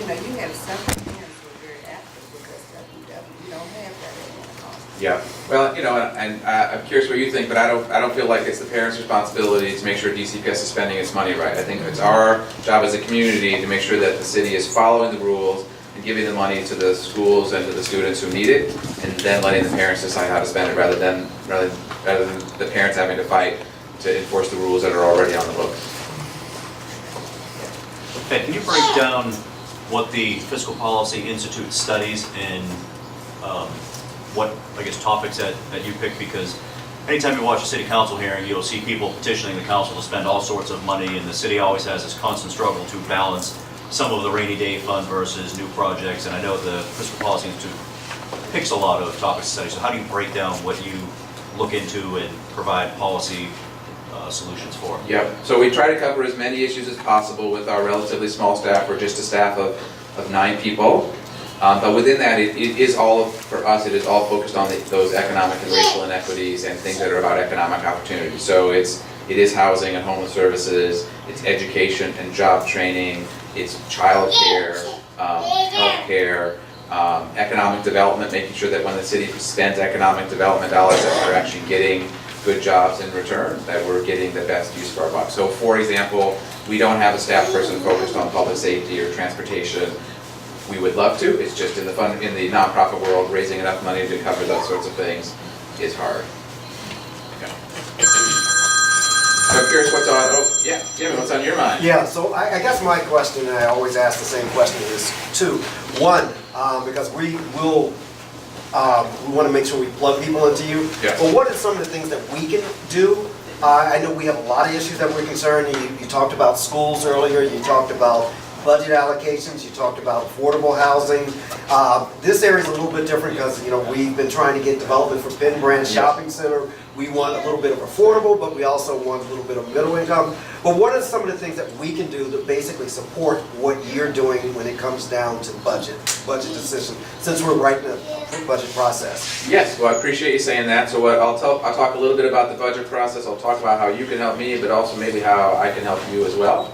mean, you have several parents who are very active with SWW. You don't have that at Anacostia. Yeah. Well, and I'm curious what you think, but I don't feel like it's the parents' responsibility to make sure DCPS is spending its money right. I think it's our job as a community to make sure that the city is following the rules and giving the money to the schools and to the students who need it, and then letting the parents decide how to spend it rather than the parents having to fight to enforce the rules that are already on the books. Okay, can you break down what the Fiscal Policy Institute studies and what, I guess, topics that you pick? Because anytime you watch a city council hearing, you'll see people petitioning the council to spend all sorts of money, and the city always has this constant struggle to balance some of the rainy day fund versus new projects. And I know the Fiscal Policy Institute picks a lot of topics to study. So how do you break down what you look into and provide policy solutions for? Yep. So we try to cover as many issues as possible with our relatively small staff. We're just a staff of 9 people. But within that, it is all, for us, it is all focused on those economic and racial inequities and things that are about economic opportunity. So it is housing and homeless services, it's education and job training, it's childcare, healthcare, economic development, making sure that when the city spends economic development dollars, that we're actually getting good jobs in return, that we're getting the best use for our buck. So for example, we don't have a staff person focused on public safety or transportation. We would love to, it's just in the nonprofit world, raising enough money to cover those sorts of things is hard. Okay. So I'm curious what's on, yeah, Jimmy, what's on your mind? Yeah, so I guess my question, and I always ask the same question, is two. One, because we want to make sure we plug people into you. Yeah. But what are some of the things that we can do? I know we have a lot of issues that we're concerned. You talked about schools earlier. You talked about budget allocations. You talked about affordable housing. This area is a little bit different because we've been trying to get development for Penn Branch Shopping Center. We want a little bit of affordable, but we also want a little bit of middle income. But what are some of the things that we can do to basically support what you're doing when it comes down to budget decision, since we're right in the budget process? Yes, well, I appreciate you saying that. So I'll talk a little bit about the budget process. I'll talk about how you can help me, but also maybe how I can help you as well.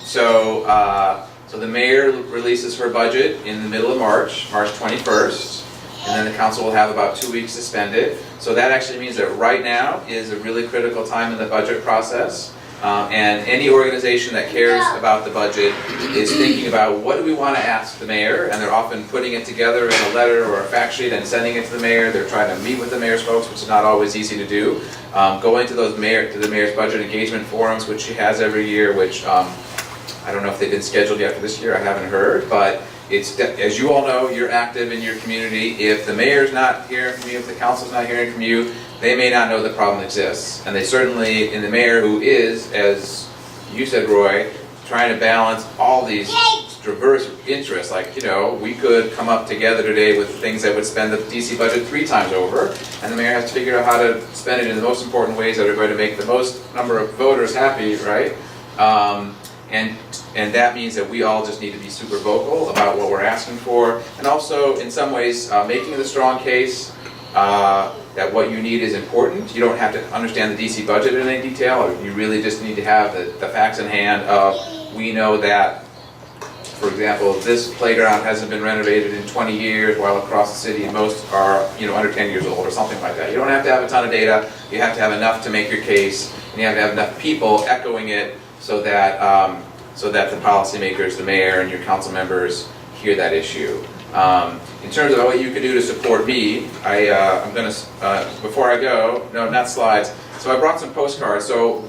So the mayor releases her budget in the middle of March 21st, and then the council will have about 2 weeks to spend it. So that actually means that right now is a really critical time in the budget process. And any organization that cares about the budget is thinking about what do we want to ask the mayor, and they're often putting it together in a letter or a fact sheet and sending it to the mayor. They're trying to meet with the mayor's folks, which is not always easy to do. Going to the mayor's budget engagement forums, which she has every year, which I don't know if they've been scheduled yet for this year, I haven't heard, but it's, as you all know, you're active in your community. If the mayor's not hearing from you, if the council's not hearing from you, they may not know the problem exists. And they certainly, in the mayor who is, as you said, Roy, trying to balance all these diverse interests, like, we could come up together today with things that would spend the DC budget 3 times over, and the mayor has to figure out how to spend it in the most important ways that are going to make the most number of voters happy, right? And that means that we all just need to be super vocal about what we're asking for, and also in some ways making the strong case that what you need is important. You don't have to understand the DC budget in any detail. You really just need to have the facts in hand of, we know that, for example, this playground hasn't been renovated in 20 years, while across the city most are under 10 years old or something like that. You don't have to have a ton of data. You have to have enough to make your case, and you have to have enough people echoing it so that the policymakers, the mayor, and your council members hear that issue. In terms of what you can do to support me, I'm going to, before I go, no, not slides. So I brought some postcards. So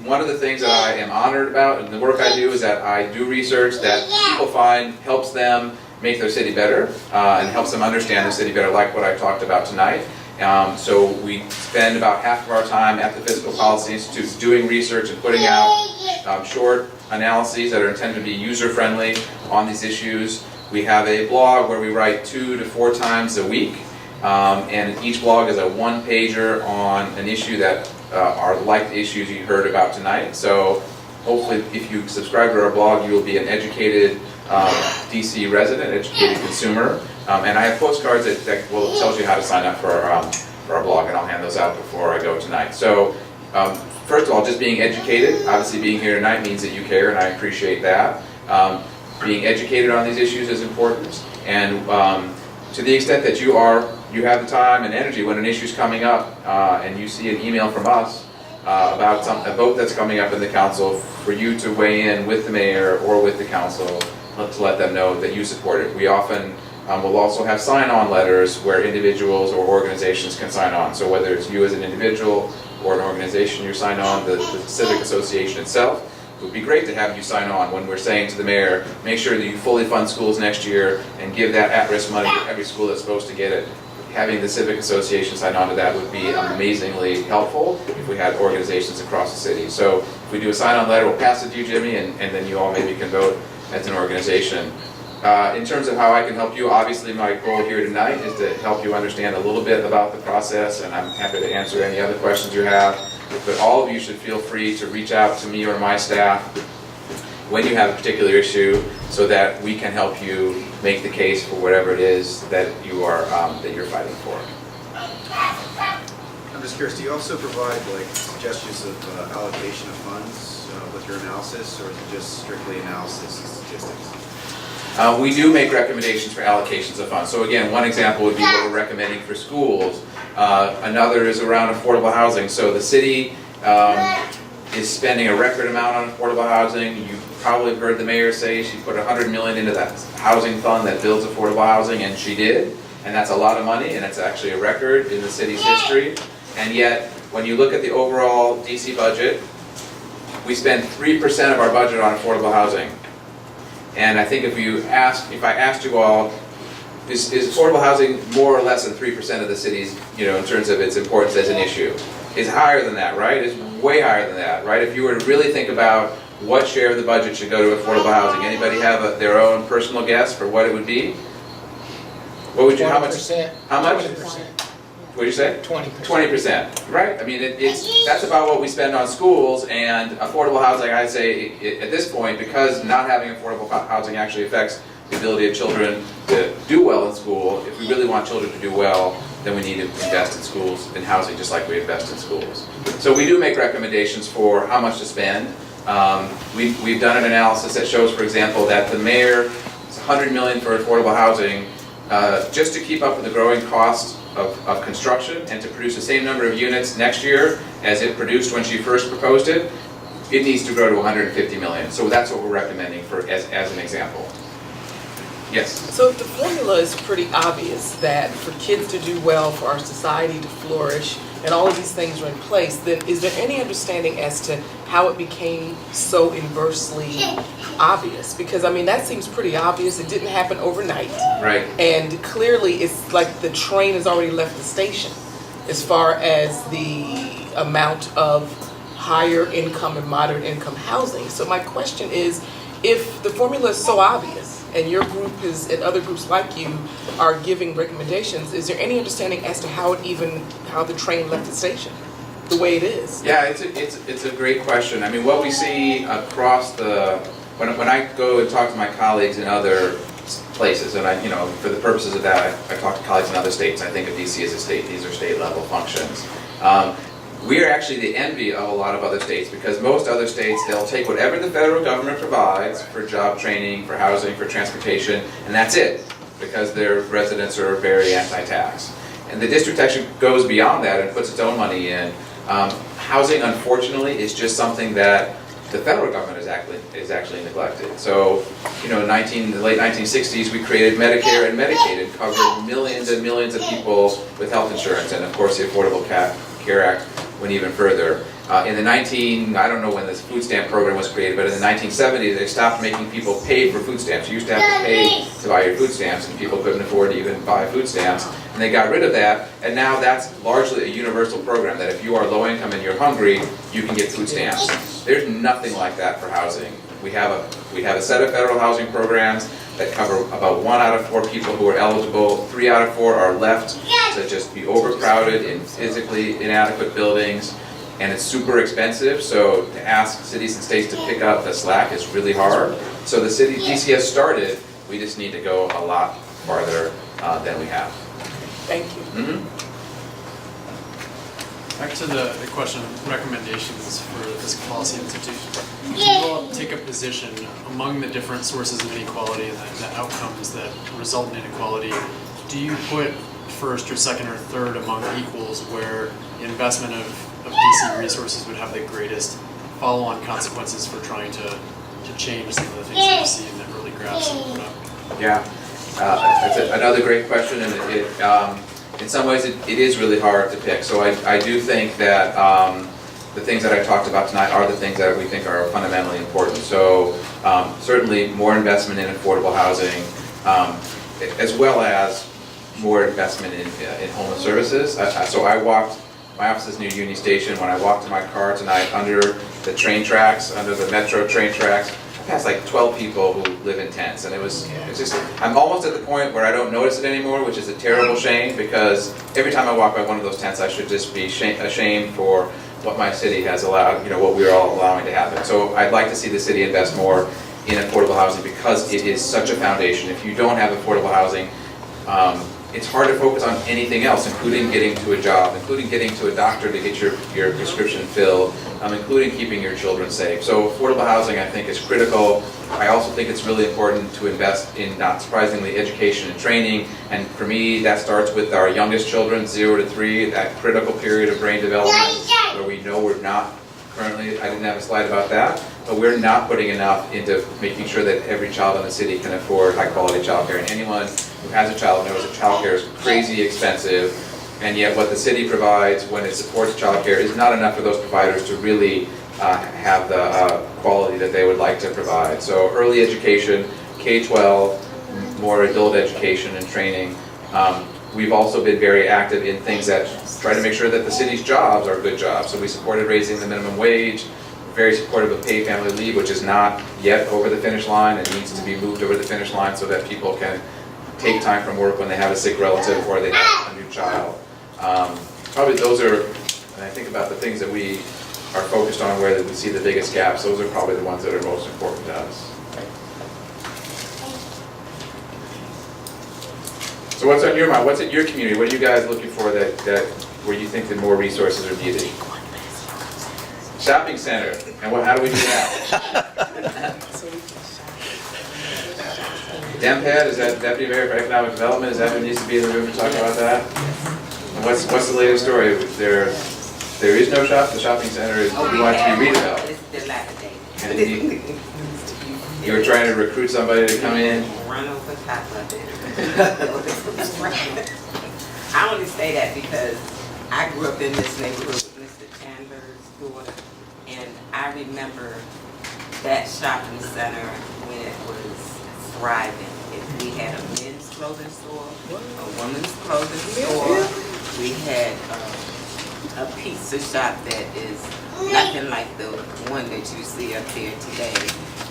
one of the things that I am honored about in the work I do is that I do research that people find helps them make their city better and helps them understand the city better, like what I talked about tonight. So we spend about half of our time at the Fiscal Policy Institute doing research and putting out short analyses that are intended to be user-friendly on these issues. We have a blog where we write 2 to 4 times a week, and each blog is a one-pager on an issue that are like the issues you heard about tonight. So hopefully if you subscribe to our blog, you will be an educated DC resident, educated consumer. And I have postcards that will tell you how to sign up for our blog, and I'll hand those out before I go tonight. So first of all, just being educated, obviously being here tonight means that you care, and I appreciate that. Being educated on these issues is important, and to the extent that you have the time and energy when an issue is coming up, and you see an email from us about a vote that's coming up in the council, for you to weigh in with the mayor or with the council to let them know that you support it. We often will also have sign-on letters where individuals or organizations can sign on. So whether it's you as an individual or an organization you sign on, the Civic Association itself, it would be great to have you sign on when we're saying to the mayor, make sure that you fully fund schools next year and give that at-risk money to every school that's supposed to get it. Having the Civic Association sign on to that would be amazingly helpful if we had organizations across the city. So if we do a sign-on letter, we'll pass it to you, Jimmy, and then you all maybe can vote as an organization. In terms of how I can help you, obviously my goal here tonight is to help you understand a little bit about the process, and I'm happy to answer any other questions you have. But all of you should feel free to reach out to me or my staff when you have a particular issue, so that we can help you make the case for whatever it is that you're fighting for. I'm just curious, do you also provide like suggestions of allocation of funds with your analysis, or is it just strictly analysis and statistics? We do make recommendations for allocations of funds. So again, one example would be what we're recommending for schools. Another is around affordable housing. So the city is spending a record amount on affordable housing. You probably have heard the mayor say she put $100 million into that housing fund that builds affordable housing, and she did. And that's a lot of money, and it's actually a record in the city's history. And yet, when you look at the overall DC budget, we spend 3% of our budget on affordable housing. And I think if I asked you all, is affordable housing more or less than 3% of the city's, in terms of its importance as an issue? It's higher than that, right? It's way higher than that, right? If you were to really think about what share of the budget should go to affordable housing, anybody have their own personal guess for what it would be? What would you, how much? 20%. How much? 20%. What did you say? 20%. 20%, right? I mean, that's about what we spend on schools, and affordable housing, I'd say, at this point, because not having affordable housing actually affects the ability of children to do well in school. If we really want children to do well, then we need to invest in schools, in housing, just like we invest in schools. So we do make recommendations for how much to spend. We've done an analysis that shows, for example, that the mayor, $100 million for affordable housing, just to keep up with the growing cost of construction and to produce the same number of units next year as it produced when she first proposed it, it needs to grow to 150 million. So that's what we're recommending as an example. Yes? So the formula is pretty obvious that for kids to do well, for our society to flourish, and all of these things are in place, then is there any understanding as to how it became so inversely obvious? Because I mean, that seems pretty obvious. It didn't happen overnight. Right. And clearly it's like the train has already left the station as far as the amount of higher income and moderate income housing. So my question is, if the formula is so obvious, and your group is, and other groups like you are giving recommendations, is there any understanding as to how the train left the station the way it is? Yeah, it's a great question. I mean, what we see across when I go and talk to my colleagues in other places, and for the purposes of that, I talk to colleagues in other states. I think of DC as a state. These are state level functions. We are actually the envy of a lot of other states, because most other states, they'll take whatever the federal government provides for job training, for housing, for transportation, and that's it, because their residents are very anti-tax. And the district actually goes beyond that and puts its own money in. Housing, unfortunately, is just something that the federal government is actually neglected. So, in the late 1960s, we created Medicare and Medicaid and covered millions and millions of people with health insurance, and of course the Affordable Care Act went even further. I don't know when this food stamp program was created, but in the 1970s, they stopped making people pay for food stamps. You used to have to pay to buy your food stamps, and people couldn't afford to even buy food stamps. And they got rid of that, and now that's largely a universal program, that if you are low income and you're hungry, you can get food stamps. There's nothing like that for housing. We have a set of federal housing programs that cover about 1 out of 4 people who are eligible. 3 out of 4 are left to just be overcrowded in physically inadequate buildings, and it's super expensive. So to ask cities and states to pick up the slack is really hard. So the city DCS started. We just need to go a lot farther than we have. Thank you. Mm-hmm. Back to the question of recommendations for the Fiscal Policy Institute. You all take a position among the different sources of inequality and the outcomes that result in inequality. Do you put first or second or third among equals where the investment of DC resources would have the greatest follow-on consequences for trying to change some of the things that you see in the early graphs that you put up? Yeah, that's another great question, and in some ways it is really hard to pick. So I do think that the things that I talked about tonight are the things that we think are fundamentally important. So certainly more investment in affordable housing, as well as more investment in homeless services. So my office is near Union Station. When I walked to my car tonight, under the train tracks, under the metro train tracks, I passed like 12 people who live in tents, and it's just, I'm almost at the point where I don't notice it anymore, which is a terrible shame, because every time I walk by one of those tents, I should just be ashamed for what my city has allowed, what we're all allowing to happen. So I'd like to see the city invest more in affordable housing because it is such a foundation. If you don't have affordable housing, it's hard to focus on anything else, including getting to a job, including getting to a doctor to get your prescription filled, including keeping your children safe. So affordable housing, I think, is critical. I also think it's really important to invest in, not surprisingly, education and training. And for me, that starts with our youngest children, 0 to 3, that critical period of brain development, where we know we're not currently, I didn't have a slide about that, but we're not putting enough into making sure that every child in the city can afford high-quality childcare. And anyone who has a child knows that childcare is crazy expensive, and yet what the city provides when it supports childcare is not enough for those providers to really have the quality that they would like to provide. So early education, K-12, more adult education and training. We've also been very active in things that try to make sure that the city's jobs are good jobs. So we supported raising the minimum wage, very supportive of paid family leave, which is not yet over the finish line and needs to be moved over the finish line so that people can take time from work when they have a sick relative or they have a new child. Probably those are, when I think about the things that we are focused on where we see the biggest gaps, those are probably the ones that are most important to us. So what's on your mind? What's in your community? What are you guys looking for that where you think that more resources are needed? Shopping center. And how do we do that? DEMPED, is that Deputy Mayor for Economic Development? Is that who needs to be in the room to talk about that? And what's the latest story? There is no shop. The shopping center is we want it to be redeveloped. It's dilapidated. And you were trying to recruit somebody to come in. Run over top of it. I only say that because I grew up in this neighborhood with Mr. Chandler's daughter, and I remember that shopping center when it was thriving. We had a men's clothing store, a women's clothing store. We had a pizza shop that is nothing like the one that you see up there today.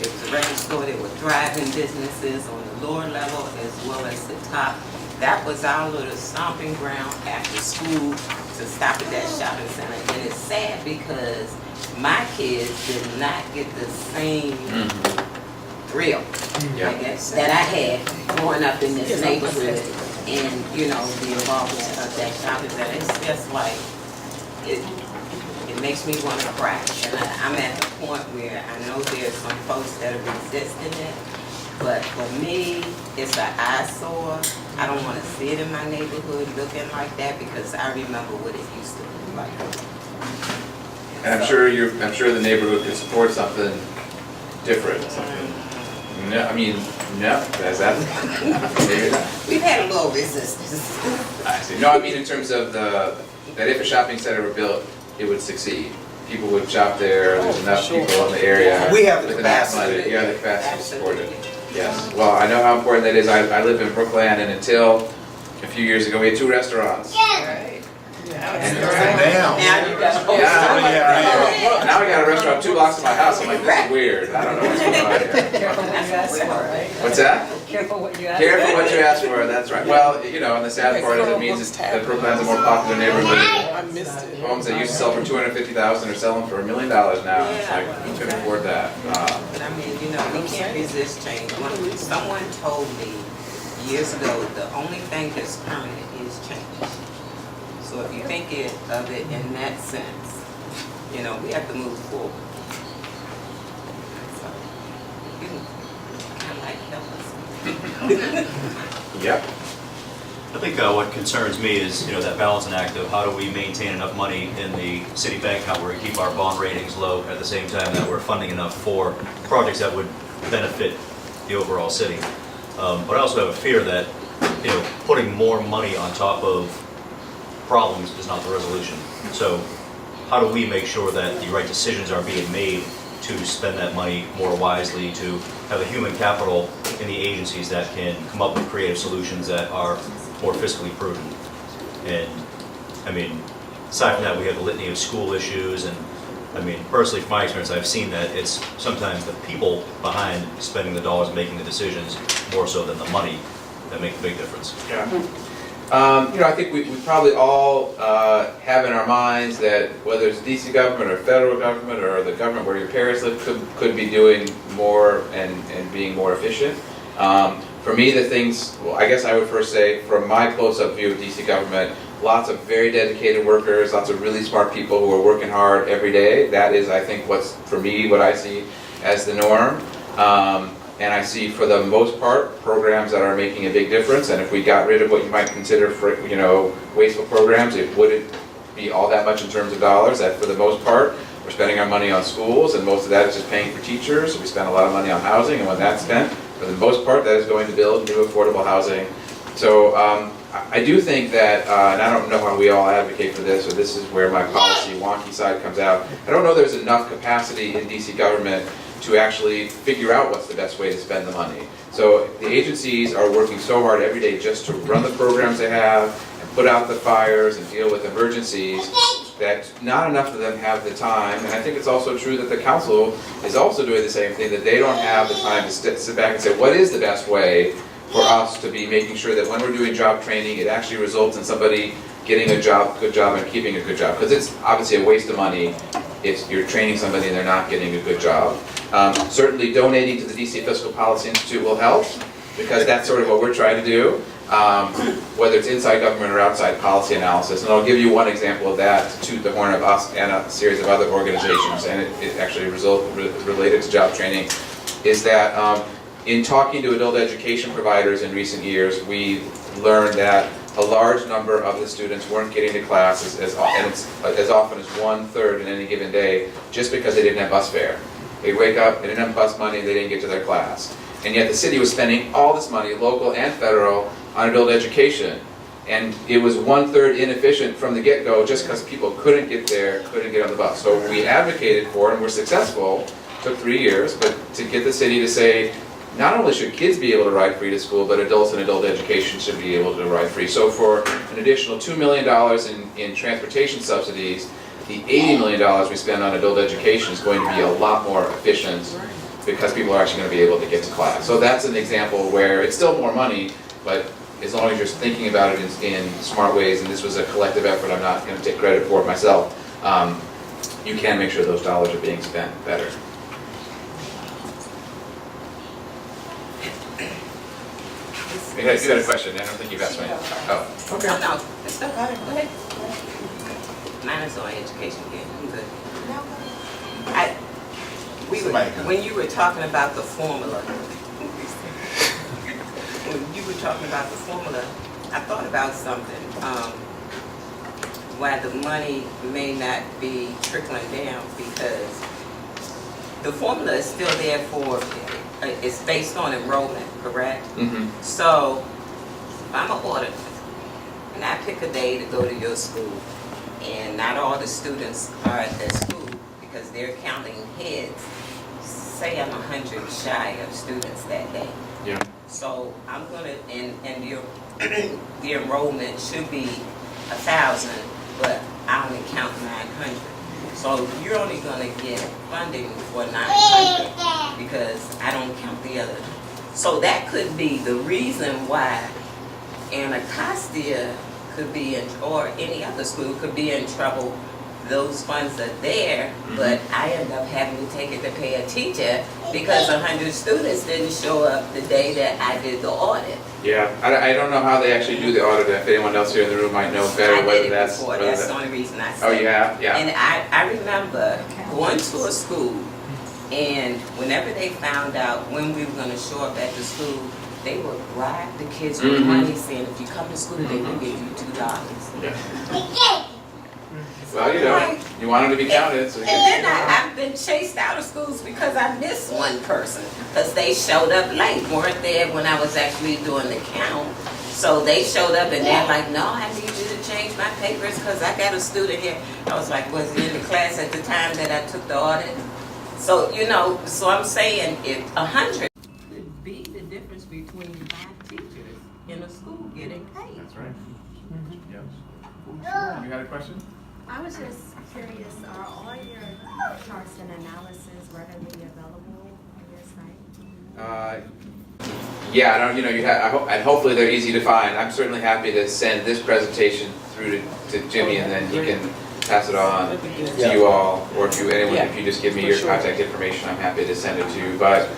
It was a record store. There were thriving businesses on the lower level as well as the top. That was our little stomping ground after school to stop at that shopping center. And it's sad because my kids did not get the same thrill, I guess, that I had growing up in this neighborhood. And, the involvement of that shopping center, it's just like, it makes me want to cry. And I'm at the point where I know there's some folks that are resisting it, but for me, it's an eyesore. I don't want to see it in my neighborhood looking like that because I remember what it used to look like. And I'm sure the neighborhood could support something different. No, is that maybe not. We've had a little resistance. I see. No, I mean in terms of that if a shopping center were built, it would succeed. People would shop there, there's enough people in the area. We have the with enough capacity. money. You have the capacity to support it. Yes. Well, I know how important that is. I live in Brookland, and until a few years ago, we had 2 restaurants. Right. And Now you got now we got a restaurant 2 blocks from my house. I'm like, this is weird. I don't know what's going on here. What's that? Careful what you ask. Careful what you ask for, that's right. Well, and the sad part is it means that Brookland's a more popular neighborhood. I missed it. Homes that used to sell for $250,000 are selling for $1 million now. It's like, who can afford that? But I mean, we can't resist change. Someone told me years ago, the only thing that's permanent is change. So if you think of it in that sense, we have to move forward. So, you can kind of help us. Yep. I think what concerns me is, that balancing act of how do we maintain enough money in the city bank account where we keep our bond ratings low at the same time that we're funding enough for projects that would benefit the overall city. But I also have a fear that, putting more money on top of problems is not the resolution. So how do we make sure that the right decisions are being made to spend that money more wisely, to have a human capital in the agencies that can come up with creative solutions that are more fiscally prudent? And aside from that, we have the litany of school issues, and personally from my experience, I've seen that it's sometimes the people behind spending the dollars and making the decisions more so than the money that make a big difference. Yeah. I think we probably all have in our minds that whether it's DC government or federal government or the government where your parents live could be doing more and being more efficient. For me, the things, well, I guess I would first say, from my close-up view of DC government, lots of very dedicated workers, lots of really smart people who are working hard every day. That is, I think, for me, what I see as the norm. And I see, for the most part, programs that are making a big difference. And if we got rid of what you might consider, wasteful programs, it wouldn't be all that much in terms of dollars. That, for the most part, we're spending our money on schools, and most of that is just paying for teachers. We spend a lot of money on housing, and when that's spent, for the most part, that is going to build new affordable housing. So I do think that, and I don't know how we all advocate for this, or this is where my policy wonky side comes out. I don't know there's enough capacity in DC government to actually figure out what's the best way to spend the money. So the agencies are working so hard every day just to run the programs they have and put out the fires and deal with emergencies that not enough of them have the time. And I think it's also true that the council is also doing the same thing, that they don't have the time to sit back and say, what is the best way for us to be making sure that when we're doing job training, it actually results in somebody getting a job, good job, and keeping a good job. Because it's obviously a waste of money if you're training somebody and they're not getting a good job. Certainly donating to the DC Fiscal Policy Institute will help, because that's sort of what we're trying to do, whether it's inside government or outside policy analysis. And I'll give you one example of that to toot the horn of us and a series of other organizations, and it actually related to job training, is that in talking to adult education providers in recent years, we learned that a large number of the students weren't getting to class as often as 1/3 in any given day, just because they didn't have bus fare. They'd wake up, they didn't have bus money, they didn't get to their class. And yet the city was spending all this money, local and federal, on adult education. And it was 1/3 inefficient from the get-go, just because people couldn't get there, couldn't get on the bus. So we advocated for, and were successful, took 3 years, but to get the city to say, not only should kids be able to ride free to school, but adults in adult education should be able to ride free. So for an additional $2 million in transportation subsidies, the $80 million we spend on adult education is going to be a lot more efficient, because people are actually going to be able to get to class. So that's an example where it's still more money, but as long as you're thinking about it in smart ways, and this was a collective effort, I'm not going to take credit for it myself, you can make sure those dollars are being spent better. You got a question? I don't think you've asked me. Oh, okay. No, it's okay. Go ahead. Mine is on education again. I'm good. When you were talking about the formula, I thought about something. Why the money may not be trickling down, because the formula is still there for. It's based on enrollment, correct? Mm-hmm. So, if I'm an auditor, and I pick a day to go to your school, and not all the students are at that school, because they're counting heads, say I'm 100 shy of students that day. Yeah. So, I'm gonna, and the enrollment should be 1,000, but I only count 900. So you're only gonna get funding for 900 because I don't count the other. So that could be the reason why Anacostia could be in, or any other school could be in trouble. Those funds are there, but I end up having to take it to pay a teacher because 100 students didn't show up the day that I did the audit. Yeah, I don't know how they actually do the audit. If anyone else here in the room might know better whether that's... Before. That's the only reason I said. Oh, you have? Yeah. And I remember going to a school, and whenever they found out when we were going to show up at the school, they would bribe the kids with money, saying, if you come to school today, we'll give you $2. Yeah. Well, you know, you want them to be counted. So and then I've been chased out of schools because I missed one person because they showed up late, weren't there when I was actually doing the count. So they showed up and they're like, no, I need you to change my papers because I got a student here. I was like, was he in the class at the time that I took the audit? So, you know, so I'm saying if 100 could be the difference between 5 teachers in a school getting paid. That's right. Yes. You had a question? I was just curious, are all your charts and analysis readily available on your site? Yeah, I don't, you know, and hopefully they're easy to find. I'm certainly happy to send this presentation through to Jimmy, and then he can pass it on to you all, or if you just give me your contact information, I'm happy to send it to you. But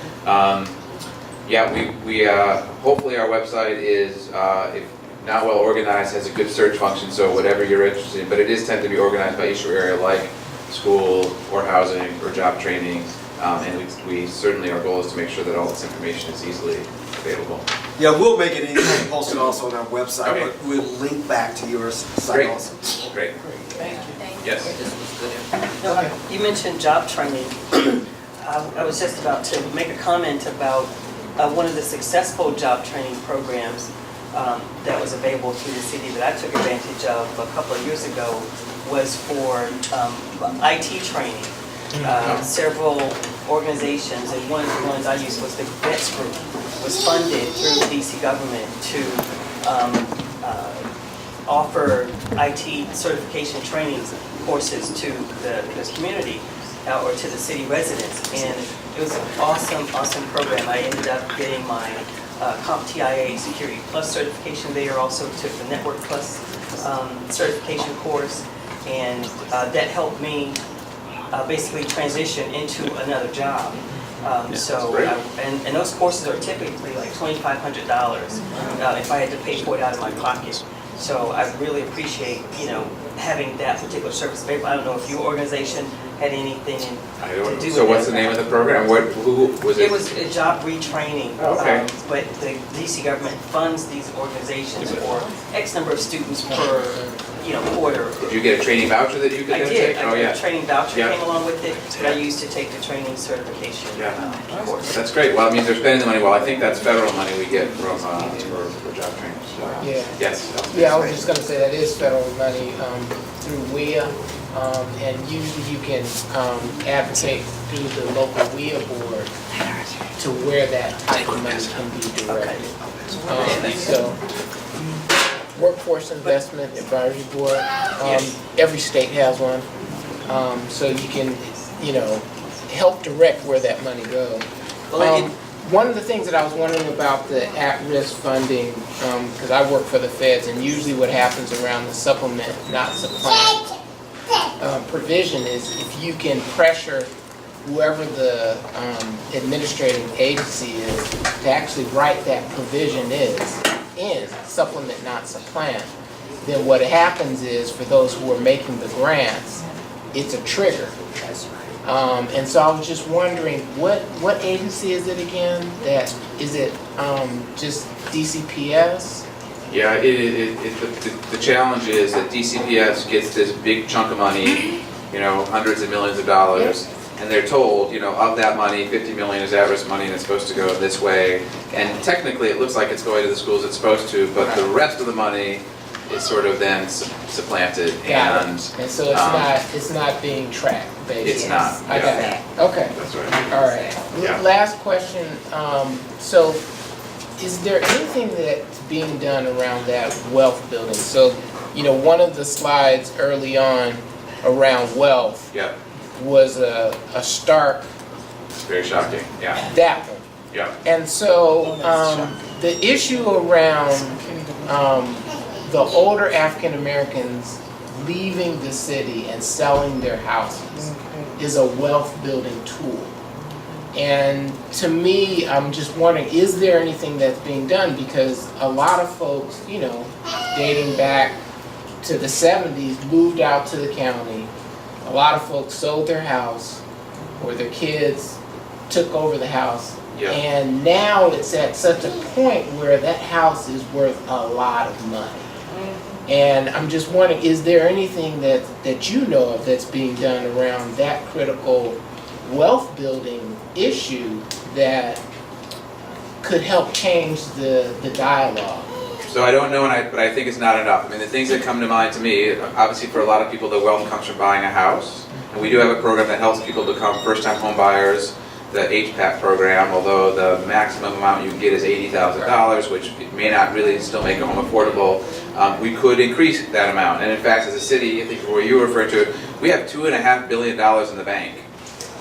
yeah, we hopefully our website is, if not well organized, has a good search function, so whatever you're interested in, but it is tend to be organized by issue area, like school or housing or job training, and we certainly, our goal is to make sure that all this information is easily available. Yeah, we'll make it easy to post it also on our website, Okay. but we'll link back to your site Great. also. Great. Thank you. Yes. No, you mentioned job training. I was just about to make a comment about one of the successful job training programs that was available through the city that I took advantage of a couple of years ago was for IT training. Several organizations, and one of the ones I used was the VETS Group, was funded through the DC government to offer IT certification training courses to the community or to the city residents. And it was an awesome program. I ended up getting my CompTIA Security Plus certification there, also took the Network Plus certification course, and that helped me basically transition into another job. And those courses are typically like $2,500 if I had to pay for it out of my pocket. So I really appreciate, having that particular service available. I don't know if your organization had anything to do with it. So what's the name of the program? Who was it? It was a job retraining. Okay. But the DC government funds these organizations for X number of students per, quarter. Did you get a training voucher that you could I then did. take? Oh, yeah. A training voucher Yeah. came along with it, but I used to take the training certification course. That's great. Well, it means they're spending the money. Well, I think that's federal money we get from for job training. So, Yeah. yes. Yeah, I was just gonna say that is federal money through WIA, and usually you can advocate through the local WIA board to where that type of money can be directed. So, Workforce Investment Advisory Board, every state has one, so you can, help direct where that money goes. One of the things that I was wondering about the at-risk funding, because I work for the feds, and usually what happens around the supplement, not supplant provision is if you can pressure whoever the administrating agency is to actually write that provision in supplement, not supplant, then what happens is for those who are making the grants, it's a trigger. And so I was just wondering, what agency is it again? Is it just DCPS? Yeah, the challenge is that DCPS gets this big chunk of money, hundreds of millions of dollars, and they're told, of that money, 50 million is at-risk money and it's supposed to go this way. And technically it looks like it's going to the schools it's supposed to, but the rest of the money is sort of then supplanted. And so it's not being tracked, basically. It's not. I got it. Okay. That's right. All right. Yeah. Last question. So is there anything that's being done around that wealth building? So, one of the slides early on around wealth was a stark. It's very shocking. Yeah. That one. Yeah. And so the issue around the older African Americans leaving the city and selling their houses is a wealth building tool. And to me, I'm just wondering, is there anything that's being done? Because a lot of folks, dating back to the 70s, moved out to the county. A lot of folks sold their house, or their kids took over the house. Yeah. And now it's at such a point where that house is worth a lot of money. And I'm just wondering, is there anything that you know of that's being done around that critical wealth building issue that could help change the dialogue? So I don't know, but I think it's not enough. I mean, the things that come to mind to me, obviously for a lot of people, the wealth comes from buying a house. And we do have a program that helps people become first-time home buyers, the HPAP program, although the maximum amount you can get is $80,000, which may not really still make a home affordable. We could increase that amount. And in fact, as a city, I think where you were referring to, we have $2.5 billion in the bank.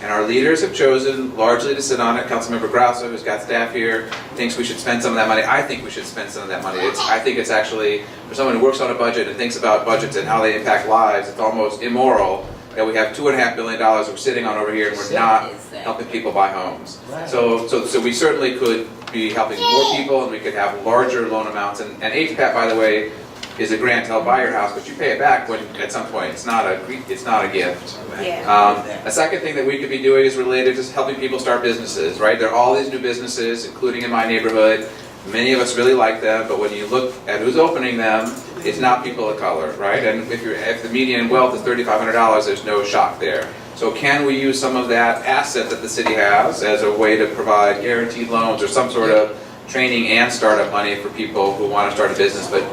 And our leaders have chosen largely to sit on it. Councilmember Grasso, who's got staff here, thinks we should spend some of that money. I think we should spend some of that money. I think it's actually, for someone who works on a budget and thinks about budgets and how they impact lives, it's almost immoral that we have $2.5 billion we're sitting on over here and we're not helping people buy homes. So we certainly could be helping more people and we could have larger loan amounts. And HPAP, by the way, is a grant to help buy your house, but you pay it back at some point. It's not a gift. A second thing that we could be doing is related to helping people start businesses, right? There are all these new businesses, including in my neighborhood. Many of us really like them, but when you look at who's opening them, it's not people of color, right? And if the median wealth is $3,500, there's no shock there. So can we use some of that asset that the city has as a way to provide guaranteed loans or some sort of training and startup money for people who want to start a business but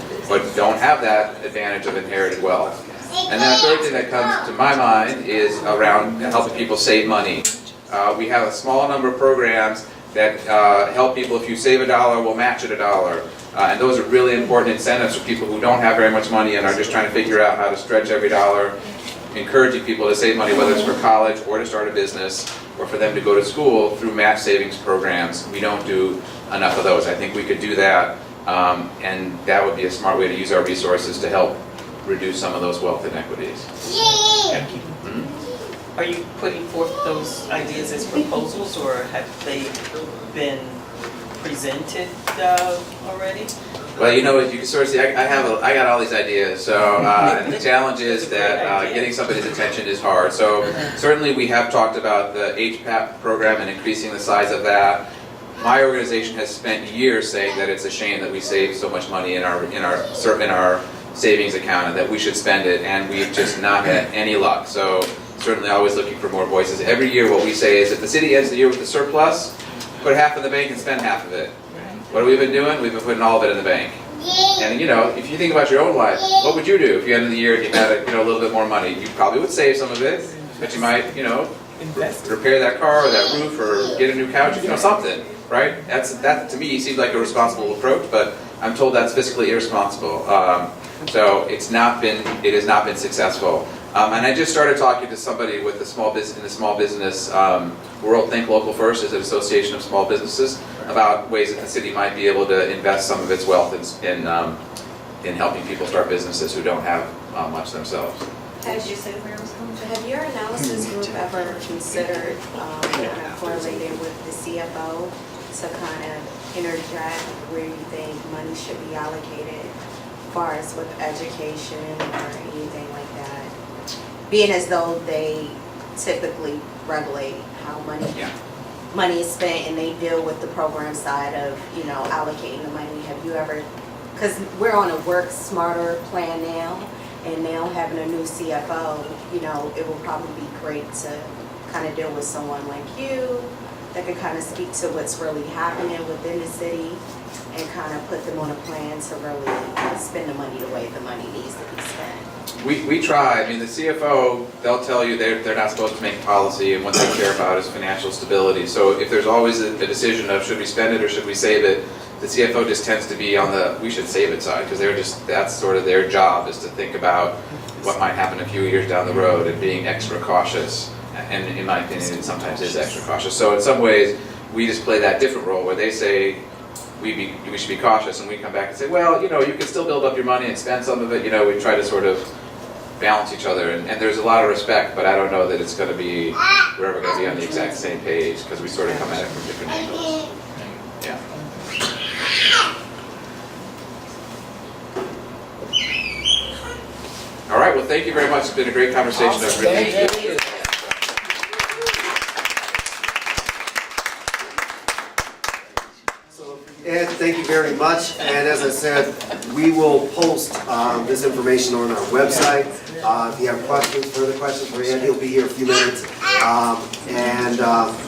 don't have that advantage of inherited wealth? And then a third thing that comes to my mind is around helping people save money. We have a small number of programs that help people. If you save $1, we'll match it $1. And those are really important incentives for people who don't have very much money and are just trying to figure out how to stretch every dollar, encouraging people to save money, whether it's for college or to start a business or for them to go to school through match savings programs. We don't do enough of those. I think we could do that, and that would be a smart way to use our resources to help reduce some of those wealth inequities. Thank you. Are you putting forth those ideas as proposals, or have they been presented already? Well, you know, you can sort of see, I got all these ideas. So and the challenge is that getting somebody's attention is hard. So certainly we have talked about the HPAP program and increasing the size of that. My organization has spent years saying that it's a shame that we save so much money in our savings account and that we should spend it, and we've just not had any luck. So certainly always looking for more voices. Every year what we say is if the city ends the year with a surplus, put half in the bank and spend half of it. What have we been doing? We've been putting all of it in the bank. And you know, if you think about your own life, what would you do if you ended the year and you had a little bit more money? You probably would save some of it, but you might, repair that car or that roof or get a new couch, something, right? That to me seems like a responsible approach, but I'm told that's fiscally irresponsible. So it has not been successful. And I just started talking to somebody with in the small business world. Think Local First is an association of small businesses about ways that the city might be able to invest some of its wealth in helping people start businesses who don't have much themselves. Have your analysis group ever considered correlated with the CFO to kind of interject where you think money should be allocated, as far as with education or anything like that? Being as though they typically regulate how money is spent and they deal with the program side of, allocating the money. Have you ever, because we're on a work smarter plan now, and now having a new CFO, it will probably be great to kind of deal with someone like you that can kind of speak to what's really happening within the city and kind of put them on a plan to really spend the money the way the money needs to be spent. We try. I mean, the CFO, they'll tell you they're not supposed to make policy, and what they care about is financial stability. So if there's always a decision of should we spend it or should we save it, the CFO just tends to be on the we should save it side, because that's sort of their job, is to think about what might happen a few years down the road and being extra cautious. And in my opinion, it sometimes is extra cautious. So in some ways, we just play that different role where they say we should be cautious, and we come back and say, well, you can still build up your money and spend some of it. We try to sort of balance each other, and there's a lot of respect, but I don't know that it's going to be, we're ever going to be on the exact same page, because we sort of come at it from different angles. Yeah. All right, well, thank you very much. It's been a great conversation. I've really enjoyed it. Ed, thank you very much. And as I said, we will post this information on our website. If you have further questions for Ed, he'll be here in a few minutes.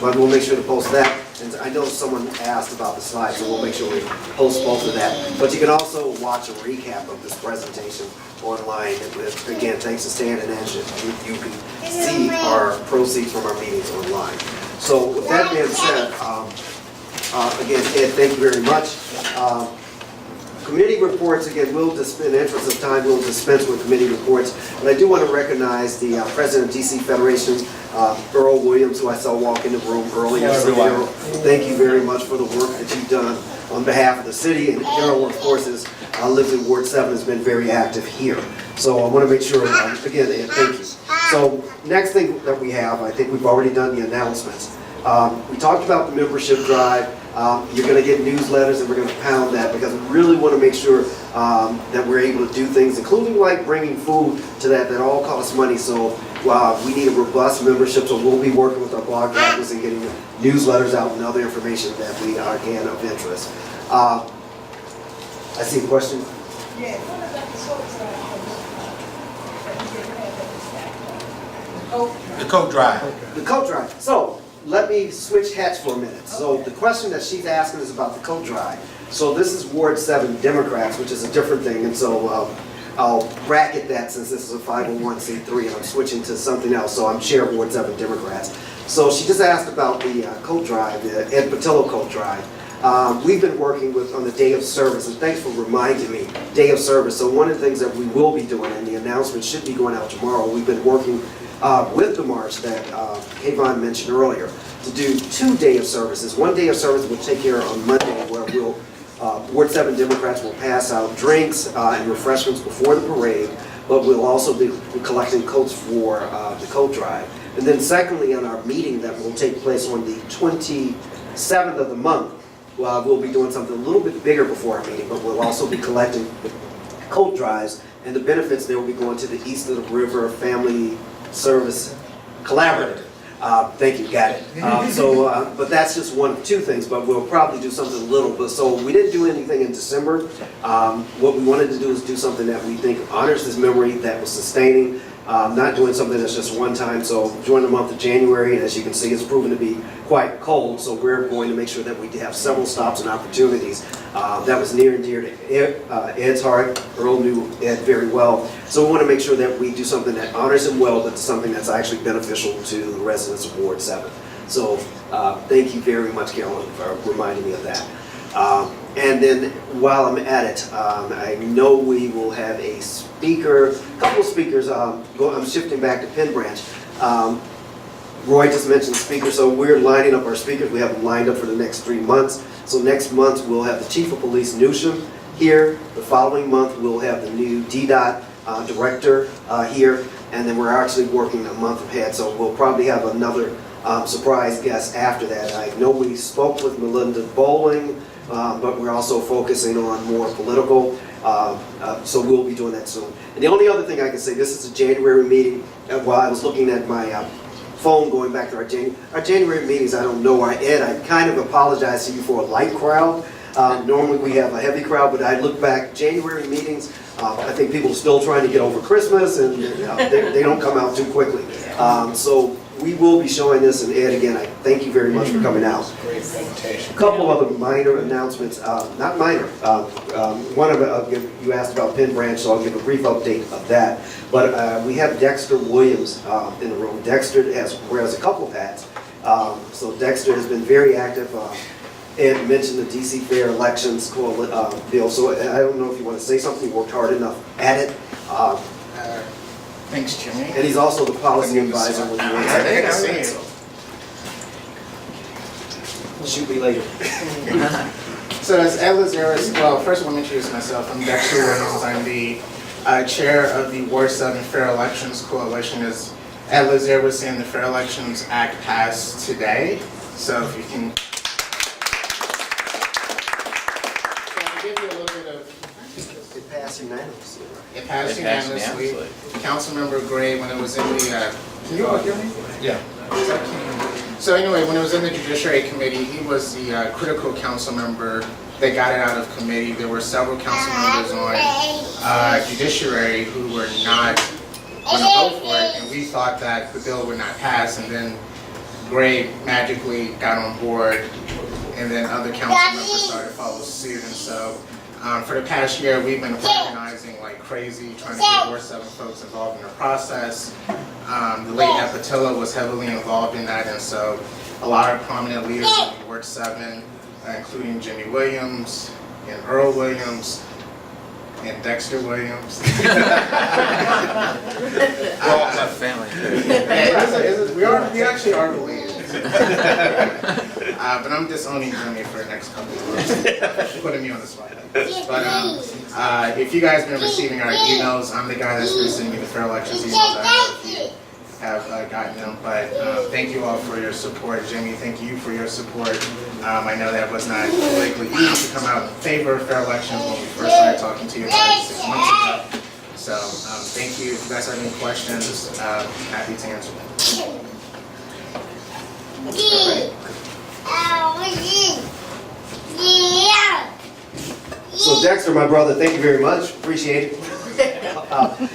But we'll make sure to post that. And I know someone asked about the slides, so we'll make sure we post both of that. But you can also watch a recap of this presentation online. And again, thanks to Stan and Angie, you can see our proceeds from our meetings online. So with that being said, again, Ed, thank you very much. Committee reports, again, in the interest of time, we'll dispense with committee reports. But I do want to recognize the president of DC Federation, Earl Williams, who I saw walk in the room earlier. So, Earl, thank you very much for the work that you've done on behalf of the city. And Earl, of course, lives in Ward 7, has been very active here. So I want to make sure, again, Ed, thank you. So next thing that we have, I think we've already done the announcements. We talked about the membership drive. You're going to get newsletters, and we're going to pound that because we really want to make sure that we're able to do things, including like bringing food to that all costs money. So we need a robust membership, so we'll be working with our blog drivers and getting newsletters out and other information that we are, again, of interest. I see a question. Yeah, what about the coat drive? The coat drive. So let me switch hats for a minute. So the question that she's asking is about the coat drive. So this is Ward 7 Democrats, which is a different thing, and so I'll bracket that since this is a 501c3 and I'm switching to something else. So I'm chair of Ward 7 Democrats. So she just asked about the coat drive, the Ed Patillo coat drive. We've been working on the day of service, and thanks for reminding me, day of service. So one of the things that we will be doing, and the announcement should be going out tomorrow, we've been working with the march that Kayvon mentioned earlier to do 2 days of services. One day of service we'll take care of on Monday, where Ward 7 Democrats will pass out drinks and refreshments before the parade, but we'll also be collecting coats for the coat drive. And then secondly, on our meeting that will take place on the 27th of the month, we'll be doing something a little bit bigger before our meeting, but we'll also be collecting coat drives, and the benefits there will be going to the East of the River Family Service Collaborative. Thank you, got it. But that's just one of 2 things, but we'll probably do something little. But so we didn't do anything in December. What we wanted to do is do something that we think honors his memory, that was sustaining, not doing something that's just one time. So during the month of January, and as you can see, it's proven to be quite cold, so we're going to make sure that we have several stops and opportunities. That was near and dear to Ed's heart. Earl knew Ed very well. So we want to make sure that we do something that honors him well, but something that's actually beneficial to the residents of Ward 7. So thank you very much, Carolyn, for reminding me of that. And then while I'm at it, I know we will have a couple of speakers. I'm shifting back to Penn Branch. Roy just mentioned speakers, so we're lining up our speakers. We have them lined up for the next 3 months. So next month we'll have the Chief of Police Newsham here. The following month we'll have the new DDOT director here, and then we're actually working a month ahead. So we'll probably have another surprise guest after that. I know we spoke with Melinda Bowling, but we're also focusing on more political. So we'll be doing that soon. And the only other thing I can say, this is a January meeting. While I was looking at my phone going back to our January meetings, I don't know why, Ed, I kind of apologize to you for a light crowd. Normally we have a heavy crowd, but I look back, January meetings, I think people are still trying to get over Christmas, and they don't come out too quickly. So we will be showing this, and Ed, again, I thank you very much for coming out. Great presentation. A couple of other minor announcements, not minor. One of it, you asked about Penn Branch, so I'll give a brief update of that. But we have Dexter Williams in the room. Dexter wears a couple of hats. So Dexter has been very active. Ed mentioned the DC Fair Elections bill, so I don't know if you want to say something. He worked hard enough at it. Thanks, Jimmy. And he's also the policy advisor when you want to shoot me later. So as Ed Lazaris, well, first I want to introduce myself. I'm Dexter Williams. I'm the chair of the Ward 7 Fair Elections Coalition. As Ed Lazaris was saying, the Fair Elections Act passed today. So if you can... It passed unanimously. It passed unanimously. Councilmember Gray, when it was in the... can you all hear me? Yeah. So anyway, when it was in the Judiciary Committee, he was the critical council member that got it out of committee. There were several council members on Judiciary who were not going to vote for it, and we thought that the bill would not pass, and then Gray magically got on board, and then other council members started to follow suit, and so for the past year, we've been organizing like crazy, trying to get Ward 7 folks involved in the process. The late Ed Patillo was heavily involved in that, and so a lot of prominent leaders in Ward 7, including Jimmy Williams and Earl Williams, and Dexter Williams. Well, family. We actually are related. But I'm disowning Jimmy for the next couple of months, putting me on the spot. But if you guys have been receiving our emails, I'm the guy that's been sending you the fair elections emails. I don't know if you have gotten them, but thank you all for your support. Jimmy, thank you for your support. I know that was not politically easy to come out in favor of fair elections when we first started talking to you about 6 months ago. So thank you. If you guys have any questions, happy to answer them. So Dexter, my brother, thank you very much. Appreciate it.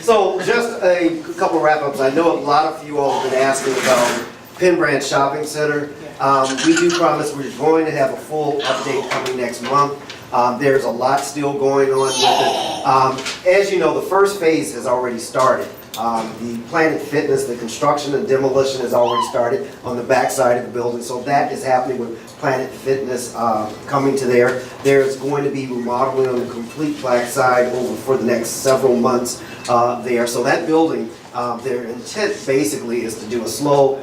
So just a couple wrap-ups. I know a lot of you all have been asking about Penn Branch Shopping Center. We do promise we're going to have a full update coming next month. There's a lot still going on with it. As you know, the first phase has already started. The Planet Fitness, the construction and demolition has already started on the back side of the building. So that is happening with Planet Fitness coming to there. There's going to be remodeling on the complete back side over for the next several months there. So that building, their intent basically is to do a slow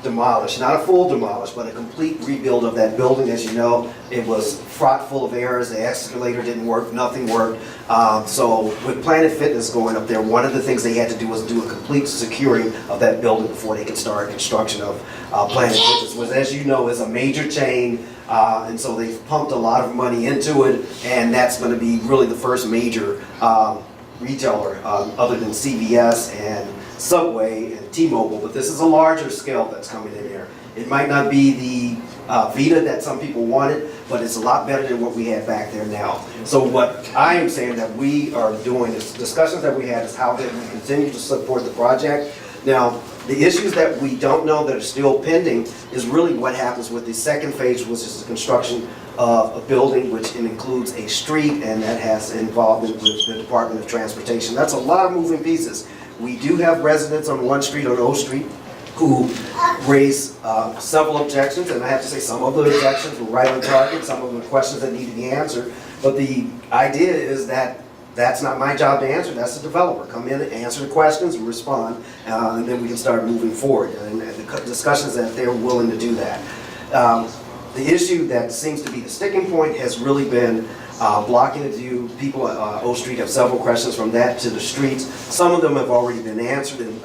demolish, not a full demolish, but a complete rebuild of that building. As you know, it was fraught full of errors. The escalator didn't work, nothing worked. So with Planet Fitness going up there, one of the things they had to do was do a complete securing of that building before they could start construction of Planet Fitness, which, as you know, is a major chain. And so they've pumped a lot of money into it, and that's going to be really the first major retailer other than CVS and Subway and T-Mobile, but this is a larger scale that's coming in here. It might not be the Vita that some people wanted, but it's a lot better than what we had back there now. So what I am saying that we are doing is discussions that we had is how that we continue to support the project. Now, the issues that we don't know that are still pending is really what happens with the second phase, which is the construction of a building, which includes a street, and that has involvement with the Department of Transportation. That's a lot of moving pieces. We do have residents on one street, on O Street, who raise several objections, and I have to say some of the objections were right on target, some of them are questions that need to be answered, but the idea is that that's not my job to answer, that's the developer. Come in and answer the questions and respond, and then we can start moving forward, and the discussions that they're willing to do that. The issue that seems to be the sticking point has really been blocking the view. People at O Street have several questions from that to the streets. Some of them have already been answered, and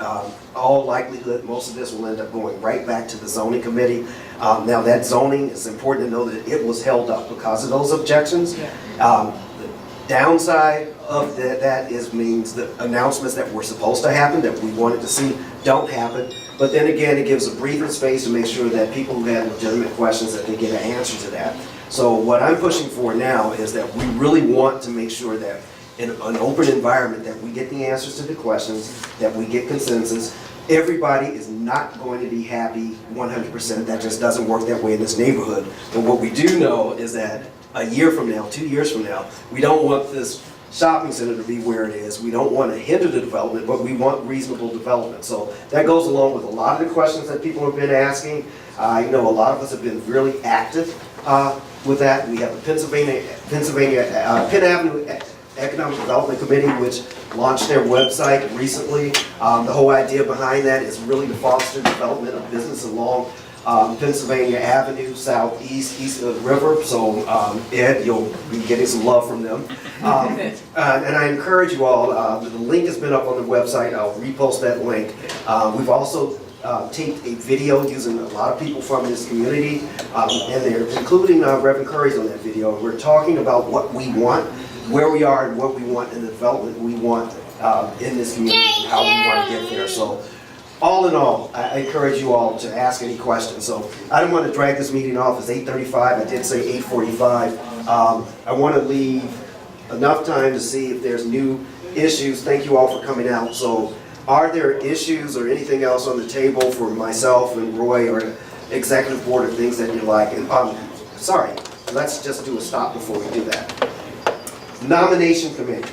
all likelihood, most of this will end up going right back to the zoning committee. Now that zoning, it's important to know that it was held up because of those objections. The downside of that means the announcements that were supposed to happen, that we wanted to see, don't happen. But then again, it gives a breathing space to make sure that people who have legitimate questions, that they get an answer to that. So what I'm pushing for now is that we really want to make sure that in an open environment that we get the answers to the questions, that we get consensus. Everybody is not going to be happy 100%. That just doesn't work that way in this neighborhood. But what we do know is that a year from now, 2 years from now, we don't want this shopping center to be where it is. We don't want to hinder the development, but we want reasonable development. So that goes along with a lot of the questions that people have been asking. I know a lot of us have been really active with that. We have the Penn Avenue Economic Development Committee, which launched their website recently. The whole idea behind that is really to foster development of business along Pennsylvania Avenue, southeast, east of the river. So Ed, you'll be getting some love from them. And I encourage you all, the link has been up on the website. I'll repost that link. We've also taped a video using a lot of people from this community, and they're including Reverend Curry's on that video. We're talking about what we want, where we are, and what we want in the development we want in this community, and how we want to get there. So all in all, I encourage you all to ask any questions. So I don't want to drag this meeting off. It's 8:35. I did say 8:45. I want to leave enough time to see if there's new issues. Thank you all for coming out. So are there issues or anything else on the table for myself and Roy or the executive board or things that you like? And sorry, let's just do a stop before we do that. Nomination committee.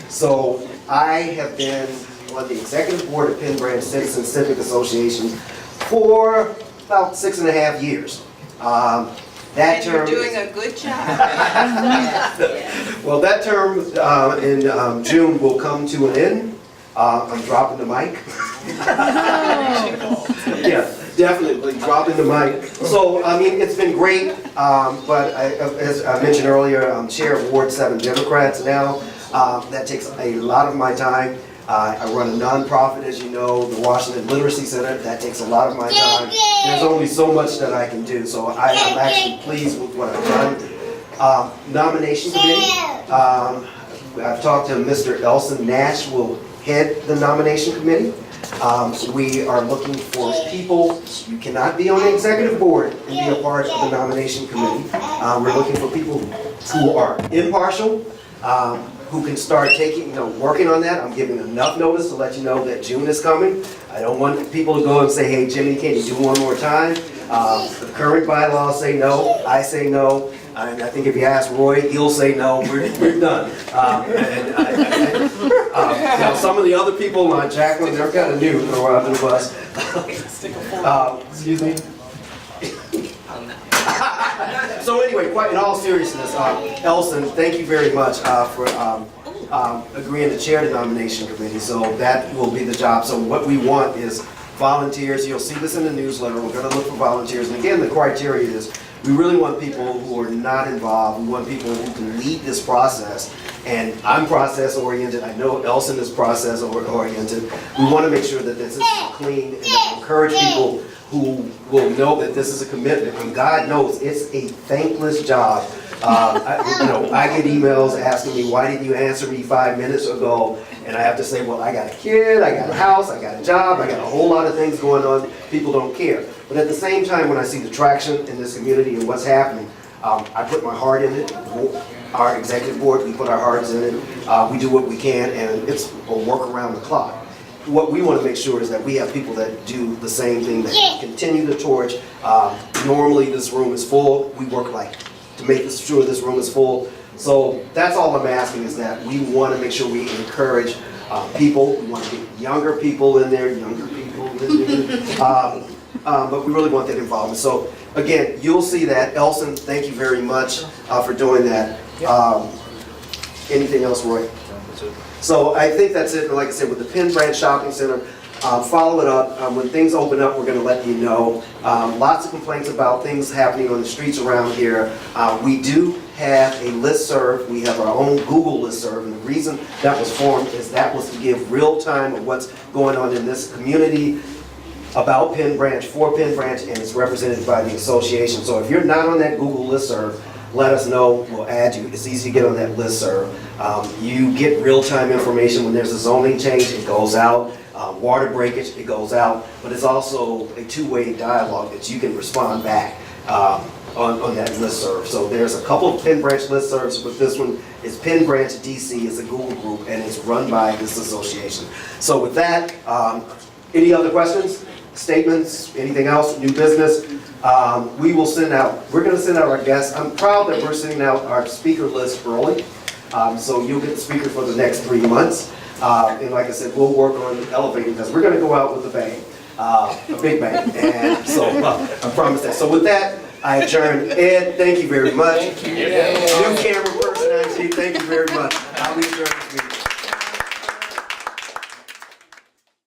So I have been on the executive board of Penn Branch Citizen Civic Association for about 6.5 years. That And you're term doing is- a good job. Well, that term in June will come to an end. I'm dropping the mic. Yeah, definitely dropping the mic. So, I mean, it's been great, but as I mentioned earlier, I'm chair of Ward 7 Democrats now. That takes a lot of my time. I run a nonprofit, as you know, the Washington Literacy Center. That takes a lot of my time. There's only so much that I can do, so I'm actually pleased with what I've done. Nomination committee. I've talked to Mr. Elson Nash, will head the nomination committee. We are looking for people. You cannot be on the executive board and be a part of the nomination committee. We're looking for people who are impartial, who can start working on that. I'm giving enough notice to let you know that June is coming. I don't want people to go and say, hey, Jimmy, can you do one more time? The current bylaws say no, I say no. And I think if you ask Roy, he'll say no, we're done. Now, some of the other people, like Jacqueline, they're kind of new, throw her under the bus. Excuse me? So anyway, quite in all seriousness, Elson, thank you very much for agreeing to chair the nomination committee. So that will be the job. So what we want is volunteers. You'll see this in the newsletter. We're going to look for volunteers. And again, the criteria is we really want people who are not involved. We want people who can lead this process. And I'm process oriented. I know Elson is process oriented. We want to make sure that this is clean and that we encourage people who will know that this is a commitment. And God knows it's a thankless job. I get emails asking me, why didn't you answer me 5 minutes ago? And I have to say, well, I got a kid, I got a house, I got a job, I got a whole lot of things going on. People don't care. But at the same time, when I see the traction in this community and what's happening, I put my heart in it. Our executive board, we put our hearts in it. We do what we can, and it's a work around the clock. What we want to make sure is that we have people that do the same thing, that continue the torch. Normally, this room is full. We work to make sure this room is full. So that's all I'm asking, is that we want to make sure we encourage people. We want to get younger people in there, but we really want that involvement. So again, you'll see that. Elson, thank you very much for doing that. Anything else, Roy? So I think that's it. Like I said, with the Penn Branch Shopping Center, follow it up. When things open up, we're going to let you know. Lots of complaints about things happening on the streets around here. We do have a listserv. We have our own Google listserv, and the reason that was formed is that was to give real time of what's going on in this community about Penn Branch, for Penn Branch, and it's represented by the association. So if you're not on that Google listserv, let us know, we'll add you. It's easy to get on that listserv. You get real-time information when there's a zoning change, it goes out. Water breakage, it goes out. But it's also a two-way dialogue that you can respond back on that listserv. So there's a couple of Penn Branch listservs, but this one is Penn Branch DC. It's a Google group, and it's run by this association. So with that, any other questions, statements, anything else, new business? We will send out, we're going to send out our guests. I'm proud that we're sending out our speaker list early. So you'll get the speaker for the next 3 months. And like I said, we'll work on elevating this. We're going to go out with a bang, a big bang. And so I promise that. So with that, I adjourn. Ed, thank you very much. Thank you. New camera person, actually, thank you very much. I'll be adjourned.